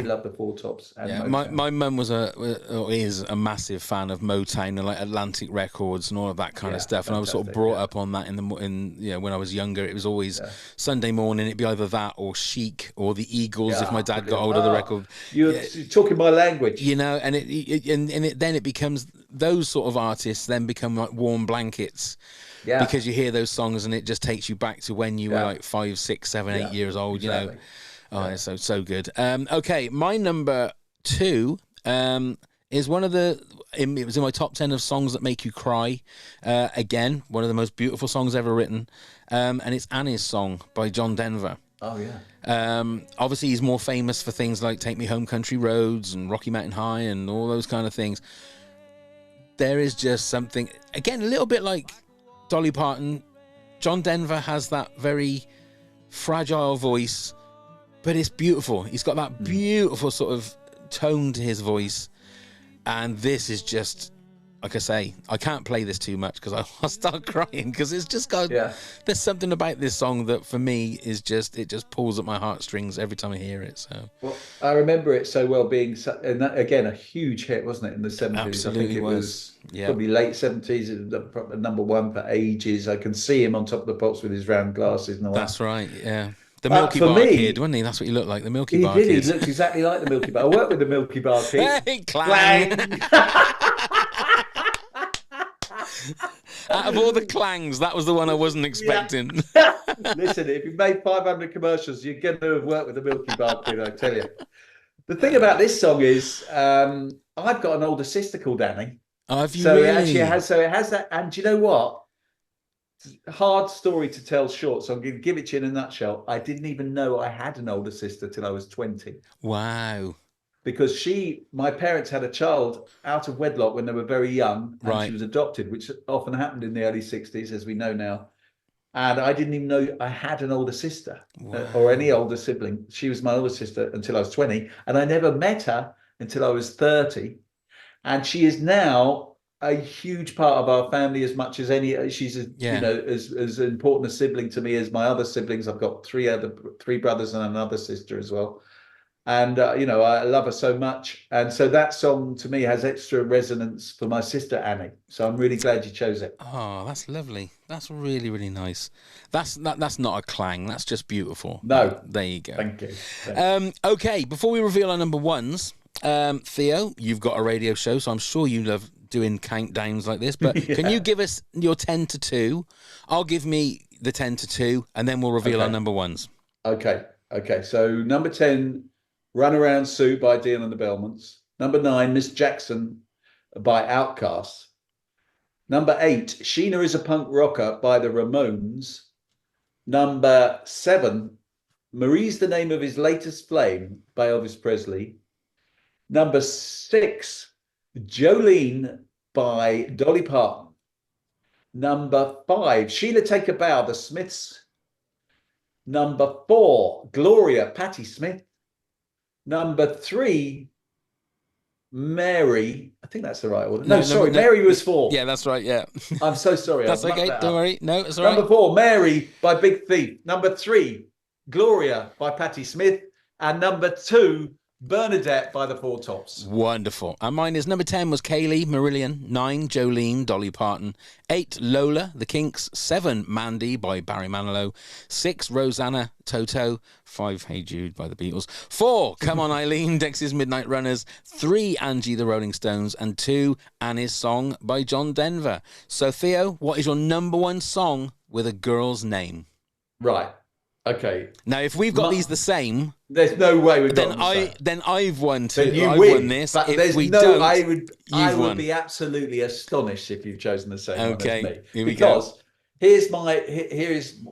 love the Four Tops. And my mum is a massive fan of Motown and like Atlantic Records and all of that kind of stuff. And I was sort of brought up on that when I was younger. It was always Sunday morning. It'd be either that or Chic or the Eagles if my dad got hold of the record. You're talking my language, and then it becomes those sort of artists then become like warm blankets because you hear those songs and it just takes you back to when you were like 5, 6, 7, 8 years old. Exactly. You know, it's so good. Okay, my number 2 is one of it was in my top 10 of songs that make you cry. Again, one of the most beautiful songs ever written, and it's Annie's Song by John Denver. Oh yeah. Obviously, he's more famous for things like Take Me Home Country Roads and Rocky Mountain High and all those kind of things. There is just something, again, a little bit like Dolly Parton. John Denver has that very fragile voice, but it's beautiful. He's got that beautiful sort of tone to his voice. And this is just, like I say, I can't play this too much because I'll start crying, because it's just got, there's something about this song that for me is just, it just pulls at my heartstrings every time I hear it. So, well, I remember it so well being, and that, again, a huge hit, wasn't it, in the 70s? Absolutely. I think it was probably late 70s. It was the number one for ages. I can see him on Top of the Pops with his round glasses and all that. That's right, yeah. The Milky Bar Kid, wasn't he? That's what he looked like, the Milky Bar Kid. He looked exactly like the Milky Bar. I worked with the Milky Bar Kid. Hey, clang! Out of all the clangs, that was the one I wasn't expecting. Listen, if you've made 500 commercials, you're going to have worked with the Milky Bar Kid, I tell you. The thing about this song is, I've got an older sister called Annie. Oh, have you so really? It actually has, so it has that, and do you know what? Hard story to tell short, so I'm going to give it to you in a nutshell. I didn't even know I had an older sister till I was 20. Wow. Because my parents had a child out of wedlock when they were very young, and she was adopted, which often happened in the early 60s, as we know now. And I didn't even know I had an older sister or any older sibling. She was my older sister until I was 20, and I never met her until I was 30. And she is now a huge part of our family, as much as any. She's you know, as important a sibling to me as my other siblings. I've got three brothers and another sister as well, and you know, I love her so much. And so that song to me has extra resonance for my sister Annie. So I'm really glad you chose it. Oh, that's lovely. That's really, really nice. That's not a clang. That's just beautiful. No, there you go. Thank you. Okay, before we reveal our number ones, Theo, you've got a radio show, so I'm sure you love doing countdowns like this, but can you give us your 10 to 2? I'll give me the 10 to 2, and then we'll reveal our number ones. Okay. So number 10, Run Around Sue by Dion and the Belmonts. Number 9, Miss Jackson by Outkast. Number 8, Sheena is a Punk Rocker by the Ramones. Number 7, Marie's the Name of His Latest Flame by Elvis Presley. Number 6, Jolene by Dolly Parton. Number 5, Sheila Take a Bow, the Smiths. Number 4, Gloria, Patti Smith. Number 3, Mary. I think that's the right order. No, sorry, Mary was 4. Yeah, that's right, yeah. I'm so sorry. That's okay, don't worry. No, it's all right. Number 4, Mary by Big Thief. Number 3, Gloria by Patti Smith. And number 2, Bernadette by the Four Tops. Wonderful. And mine is number 10 was Kaylee, Marillion. 9, Jolene, Dolly Parton. 8, Lola, The Kinks. 7, Mandy by Barry Manilow. 6, Rosanna, Toto. 5, Hey Jude by the Beatles. 4, Come On Eileen, Dexys Midnight Runners. 3, Angie, the Rolling Stones. And 2, Annie's Song by John Denver. So, Theo, what is your number 1 song with a girl's name? Right. Okay. Now, if we've got these the same, there's no way we've got then I've won too. I've won this. But if there's we no. don't, I would be absolutely astonished if you've chosen the same one as me. Here we go. Here is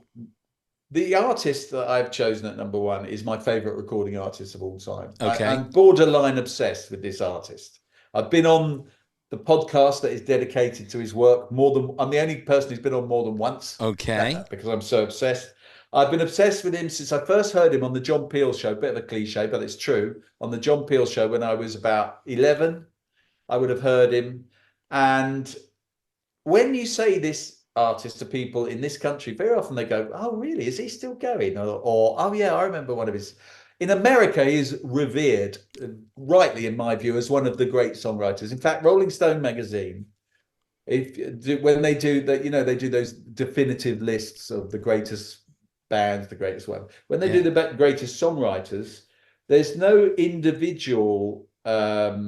the artist that I've chosen at number 1 is my favorite recording artist of all time. Okay. I'm borderline obsessed with this artist. I've been on the podcast that is dedicated to his work I'm the only person who's been on more than once. Okay. Because I'm so obsessed. I've been obsessed with him since I first heard him on the John Peel show. Bit of a cliche, but it's true. On the John Peel show when I was about 11, I would have heard him. And when you say this artist to people in this country, very often they go, oh, really? Is he still going? Or oh, yeah, I remember one of his. In America, he's revered, rightly in my view, as one of the great songwriters. In fact, Rolling Stone magazine, when they do that, you know, they do those definitive lists of the greatest bands, the greatest one. When they do the greatest songwriters, there's no individual British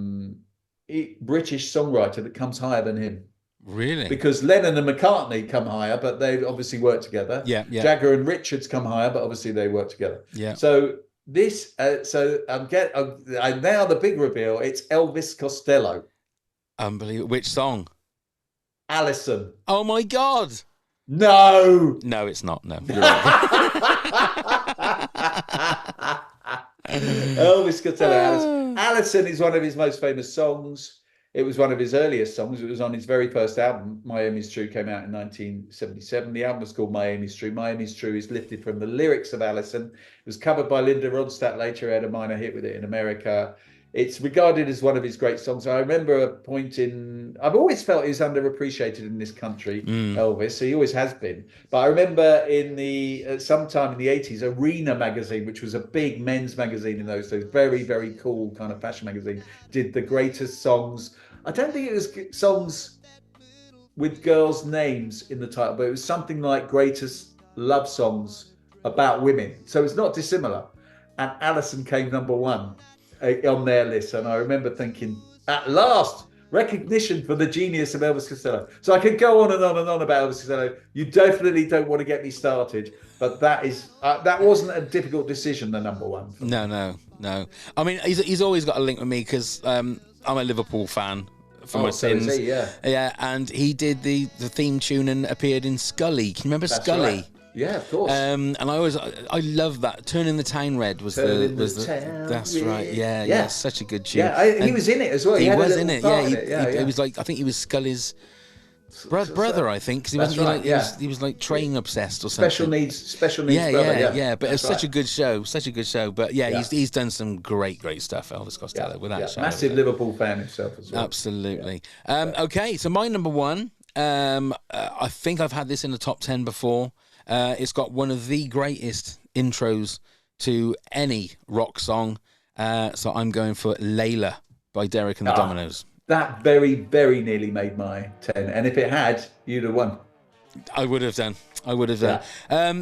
songwriter that comes higher than him. Really? Because Lennon and McCartney come higher, but they obviously work together. Yeah, yeah. Jagger and Richards come higher, but obviously they work together. Yeah. So this, now the big reveal. It's Elvis Costello. Unbelievable. Which song? Alison. Oh my God. No. No, it's not. No. You're right. Elvis Costello. Alison is one of his most famous songs. It was one of his earliest songs. It was on his very first album. My Aim Is True came out in 1977. The album was called My Aim Is True. My Aim Is True is lifted from the lyrics of Alison. It was covered by Linda Ronstadt later, had a minor hit with it in America. It's regarded as one of his great songs. I remember a point I've always felt he was underappreciated in this country, Elvis. He always has been. But I remember sometime in the 80s, Arena magazine, which was a big men's magazine in those days, very, very cool kind of fashion magazine, did the greatest songs. I don't think it was songs with girls' names in the title, but it was something like greatest love songs about women. So it's not dissimilar. And Alison came number one on their list, and I remember thinking, at last, recognition for the genius of Elvis Costello. So I could go on and on and on about Elvis Costello. You definitely don't want to get me started, but that wasn't a difficult decision, the number one. No. I mean, he's always got a link with me because I'm a Liverpool fan for my sins. Is he? Yeah, and he did the theme tune and appeared in Scully. Can you remember Scully? Right. Yeah, of course. And I love that. Turning the Town Red was that's red. right. Yeah, such a good tune. Yeah, he was in it as well. He was in it. Yeah, he was like, I think he was Scully's brother, I think, because he wasn't right, he was like train obsessed or something. Special needs brother. Yeah. But it's such a good show. But he's done some great stuff, Elvis Costello, without a shadow. Massive Liverpool fan himself as well. Absolutely. Okay, so my number one. I think I've had this in the top 10 before. It's got one of the greatest intros to any rock song. So I'm going for Layla by Derek and the Dominoes. That very, very nearly made my 10. And if it had, you'd have won. I would have done.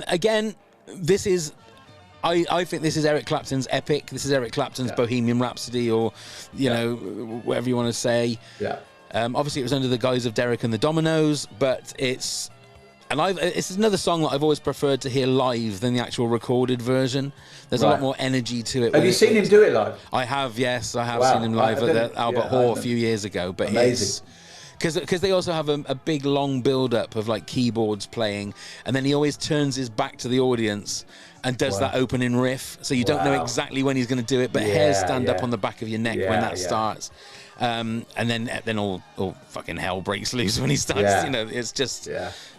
Again, this is... I think this is Eric Clapton's epic. This is Eric Clapton's Bohemian Rhapsody, or, know, whatever you want to say. Yeah. Obviously, it was under the guise of Derek and the Dominoes, but it's another song that I've always preferred to hear live than the actual recorded version. There's a lot more energy to it. Have you seen him do it live? I have, yes. I have seen him live at the Albert Hall a few years ago. But amazing. Because they also have a big, long build-up of, like, keyboards playing, and then he always turns his back to the audience and does that opening riff, so you don't know exactly when he's going to do it, but hairs stand up on the back of your neck when that starts. And then all fucking hell breaks loose when he starts. It's just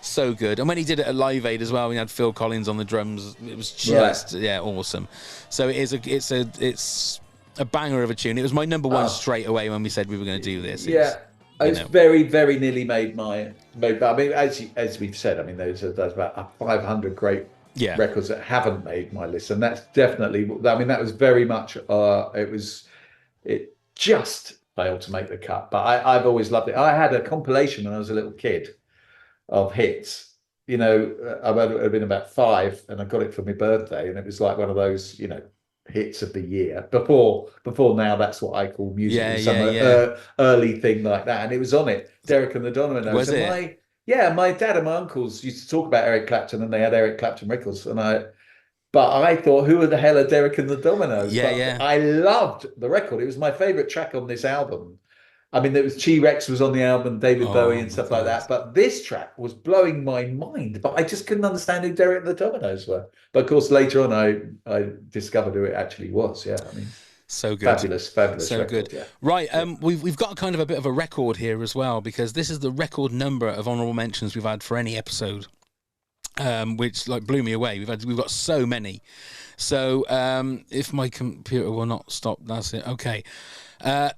so good. And when he did it at Live Aid as well, we had Phil Collins on the drums. It was just awesome. So it's a banger of a tune. It was my number one straight away when we said we were going to do this. It's very, very nearly made my. But I mean, as we've said, I mean, there's about 500 great records that haven't made my list, and that's definitely. I mean, that was very much. It just failed to make the cut, but I've always loved it. I had a compilation when I was a little kid of hits. I would have been about 5, and I got it for my birthday, and it was like one of those, hits of the year. Before now, that's what I call music. Early thing like that, and it was on it. Derek and the Dominoes. Was it? My dad and my uncles used to talk about Eric Clapton, and they had Eric Clapton records, But I thought, who the hell are Derek and the Dominoes? I loved the record. It was my favourite track on this album. I mean, there was T-Rex was on the album, David Bowie and stuff like that. But this track was blowing my mind. But I just couldn't understand who Derek and the Dominoes were. But of course, later on, I discovered who it actually was. Yeah, I mean, so good, fabulous, so record, good. Yeah. Right, we've got kind of a bit of a record here as well, because this is the record number of honourable mentions we've had for any episode. Which blew me away. We've got so many. So if my computer will not stop, that's it. Okay.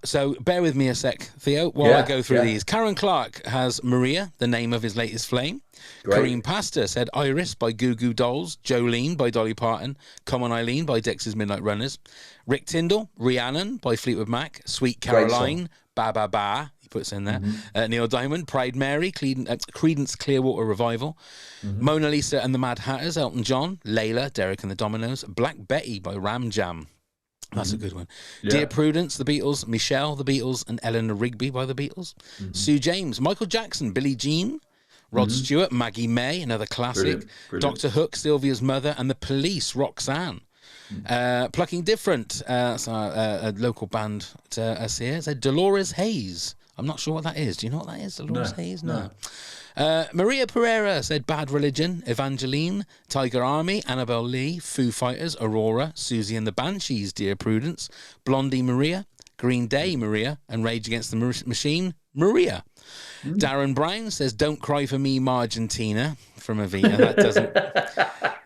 So bear with me a sec, Theo, while I go through these. Karen Clark has Maria, the name of his latest flame. Great. Kareem Pastor said Iris by Goo Goo Dolls, Jolene by Dolly Parton, Come On Eileen by Dexys Midnight Runners, Rick Tindall, Rhiannon by Fleetwood Mac, Sweet Caroline, Ba Ba Ba, he puts in there, Neil Diamond, Pride Mary, Creedence Clearwater Revival, Mona Lisa and the Mad Hatters, Elton John, Layla, Derek and the Dominoes, Black Betty by Ram Jam. That's a good one. Yeah. Dear Prudence, the Beatles. Michelle, the Beatles. And Eleanor Rigby by the Beatles. Sue James, Michael Jackson, Billie Jean. Rod Stewart, Maggie May, another classic. Brilliant. Dr. Hook, Sylvia's mother. And the Police, Roxanne. Plucking Different, that's a local band to us here. It's Dolores Hayes. I'm not sure what that is. Do you know what that is, Dolores Hayes? No. Maria Pereira said Bad Religion, Evangeline, Tiger Army, Annabelle Lee, Foo Fighters, Aurora, Susie and the Banshees, Dear Prudence, Blondie Maria, Green Day Maria, and Rage Against the Machine, Maria. Darren Brown says Don't Cry for Me, Margentina, from Evita.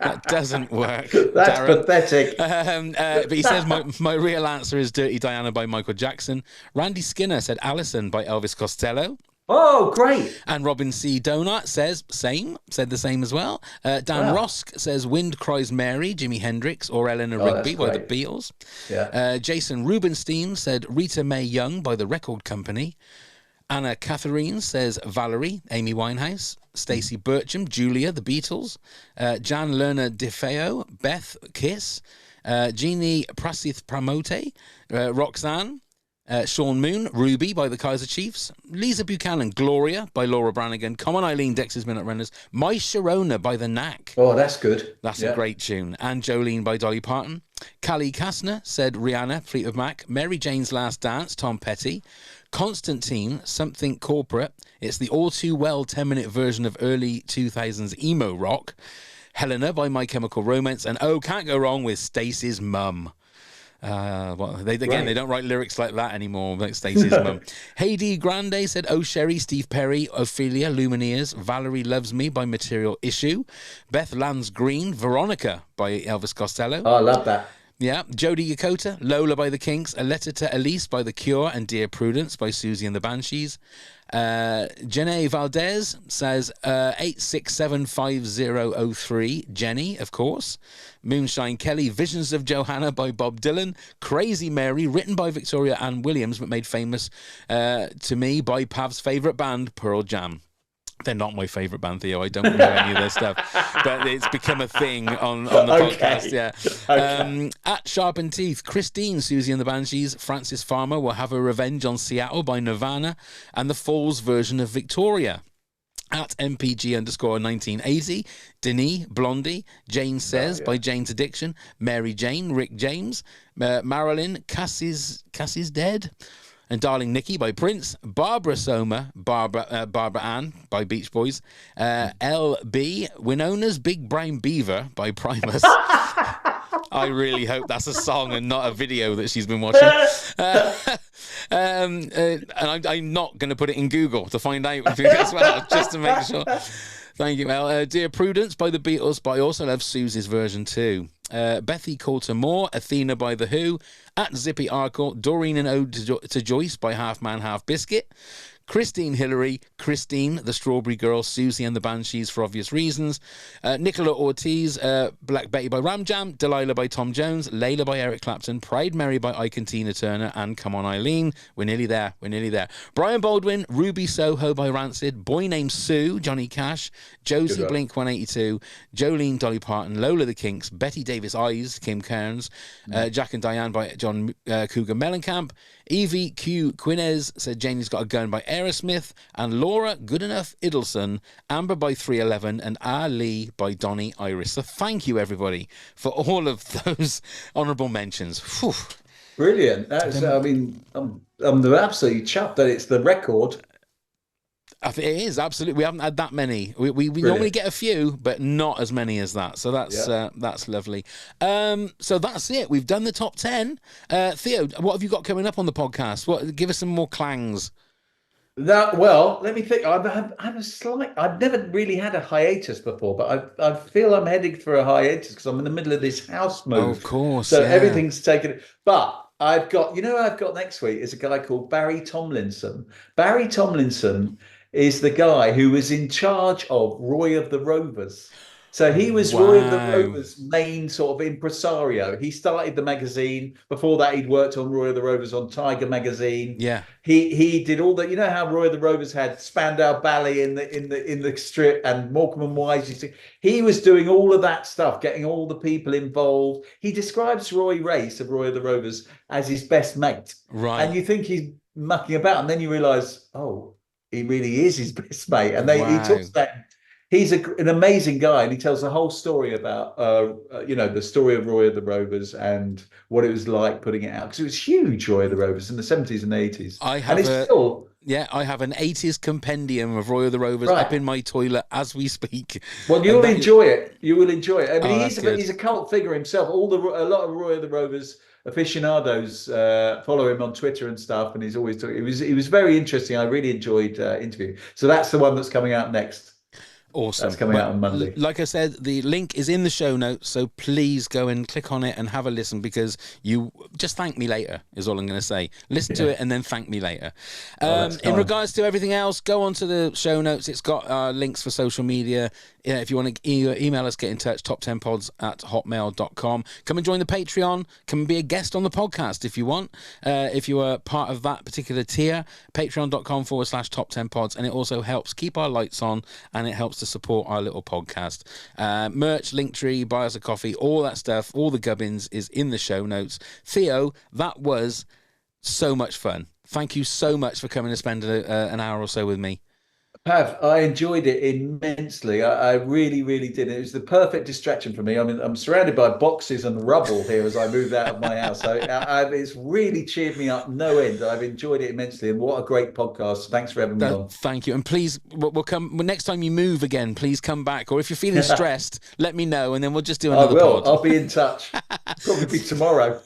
That doesn't work. That's Darren. pathetic. But he says my real answer is Dirty Diana by Michael Jackson. Randy Skinner said Allison by Elvis Costello. Oh, great. And Robin C. Donut said the same as well. Dan Rosk says Wind Cries Mary, Jimi Hendrix, or Eleanor Rigby by the Beatles. Yeah. Jason Rubenstein said Rita Mae Young by the Record Company. Anna Catherine says Valerie, Amy Winehouse. Stacey Burcham, Julia, the Beatles. Jan Lerner DeFeo, Beth, Kiss. Jeannie Prasith Pramote, Roxanne. Sean Moon, Ruby by the Kaiser Chiefs. Lisa Buchanan, Gloria by Laura Branigan. Come on, Eileen, Dexter's Minute Runners. My Sharona by the Knack. Oh, that's good. That's a great tune. And Jolene by Dolly Parton. Callie Kastner said Rihanna, Fleetwood Mac. Mary Jane's Last Dance, Tom Petty. Constantine, Something Corporate. It's the all too well 10-minute version of early 2000s emo rock. Helena by My Chemical Romance. And can't go wrong with Stacey's Mum. They don't write lyrics like that anymore, like Stacey's mum. Heidi Grande said Oh Sherry, Steve Perry, Ophelia, Lumineers, Valerie Loves Me by Material Issue, Beth Lands Green, Veronica by Elvis Costello. Oh, I love that. Yeah, Jodie Yokota, Lola by the Kinks, A Letter to Elise by The Cure, and Dear Prudence by Susie and the Banshees. Jenny Valdez says 8675003, Jenny, of course. Moonshine Kelly, Visions of Johanna by Bob Dylan. Crazy Mary, written by Victoria Ann Williams, but made famous to me by Pav's favourite band, Pearl Jam. They're not my favourite band, Theo. I don't know any of their stuff. But it's become a thing on the podcast, yeah. At Sharpened Teeth, Christine, Susie and the Banshees, Francis Farmer will have a revenge on Seattle by Nirvana, and the Falls version of Victoria. At MPG_1980, Denis, Blondie, Jane Says by Jane's Addiction, Mary Jane, Rick James, Marilyn, Cassie's Dead, and Darling Nikki by Prince, Barbara Soma, Barbara Ann by Beach Boys, LB, Winona's Big Brown Beaver by Primus. I really hope that's a song and not a video that she's been watching. And I'm not going to put it in Google to find out as well, just to make sure. Thank you, Mel. Dear Prudence by the Beatles, but I also love Susie's version too. Bethy Coulter Moore, Athena by The Who. At Zippy Arcourt, Doreen and Ode to Joyce by Half Man, Half Biscuit. Christine Hillary, Christine, the Strawberry Girl, Susie and the Banshees for obvious reasons. Nicola Ortiz, Black Betty by Ram Jam, Delilah by Tom Jones, Layla by Eric Clapton, Pride Mary by Ike and Tina Turner, and Come On Eileen. We're nearly there. Brian Baldwin, Ruby Soho by Rancid, Boy Named Sue, Johnny Cash, Josie Blink 182, Jolene, Dolly Parton, Lola the Kinks, Betty Davis Eyes, Kim Cairns, Jack and Diane by John Cougar Mellencamp, Evie Q Quinez said Janie's Got a Gun by Aerosmith, and Laura Goodenough Idelson, Amber by 311, and Ali by Donny Iris. So thank you, everybody, for all of those honourable mentions. Whew. Brilliant. That's, I'm absolutely chuffed that it's the record. I think it is, absolutely. We haven't had that many. We normally get a few, but not as many as that. So that's lovely. So that's it. We've done the top 10. Theo, what have you got coming up on the podcast? Give us some more clangs. Let me think. I've never really had a hiatus before, but I feel I'm heading for a hiatus because I'm in the middle of this house move. Oh, of course. So everything's taken. But I've got next week is a guy called Barry Tomlinson. Barry Tomlinson is the guy who was in charge of Roy of the Rovers. So he was Roy of the Rovers' main sort of impresario. He started the magazine. Before that, he'd worked on Roy of the Rovers on Tiger magazine. Yeah. He did all that. You know how Roy of the Rovers had Spandau Ballet in the strip and Morecambe and Wise. He was doing all of that stuff, getting all the people involved. He describes Roy Race of Roy of the Rovers as his best mate. Right. And you think he's mucking about, and then you realise, oh, he really is his best mate. And he talks about. He's an amazing guy, and he tells the whole story about, the story of Roy of the Rovers and what it was like putting it out, because it was huge, Roy of the Rovers, in the 70s and 80s. I have an 80s compendium of Roy of the Rovers up in my toilet as we speak. Well, you'll enjoy it. You will enjoy it. I mean, he's a cult figure himself. A lot of Roy of the Rovers aficionados follow him on Twitter and stuff, and he's always talking. It was very interesting. I really enjoyed interviewing. So that's the one that's coming out next. Awesome. That's coming out on Monday. Like I said, the link is in the show notes, so please go and click on it and have a listen, because you just thank me later is all I'm going to say. Listen to it and then thank me later. In regards to everything else, go on to the show notes. It's got links for social media. Yeah, if you want to email us, get in touch, toptenpods@hotmail.com. Come and join the Patreon. Come and be a guest on the podcast if you want. If you are part of that particular tier, patreon.com/top10pods. And it also helps keep our lights on, and it helps to support our little podcast. Merch, Linktree, buy us a coffee, all that stuff, all the gubbins is in the show notes. Theo, that was so much fun. Thank you so much for coming to spend an hour or so with me. Pav, I enjoyed it immensely. I really, really did. It was the perfect distraction for me. I mean, I'm surrounded by boxes and rubble here as I moved out of my house. So it's really cheered me up no end. I've enjoyed it immensely, and what a great podcast. Thanks for having me on. Thank you. And please, we'll come next time you move again, please come back. Or if you're feeling stressed, let me know, and then we'll just do another pod. I'll be in touch. Probably be tomorrow.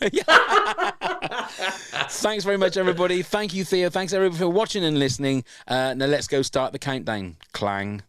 Thanks very much, everybody. Thank you, Theo. Thanks, everybody, for watching and listening. Now let's go start the countdown. Clang.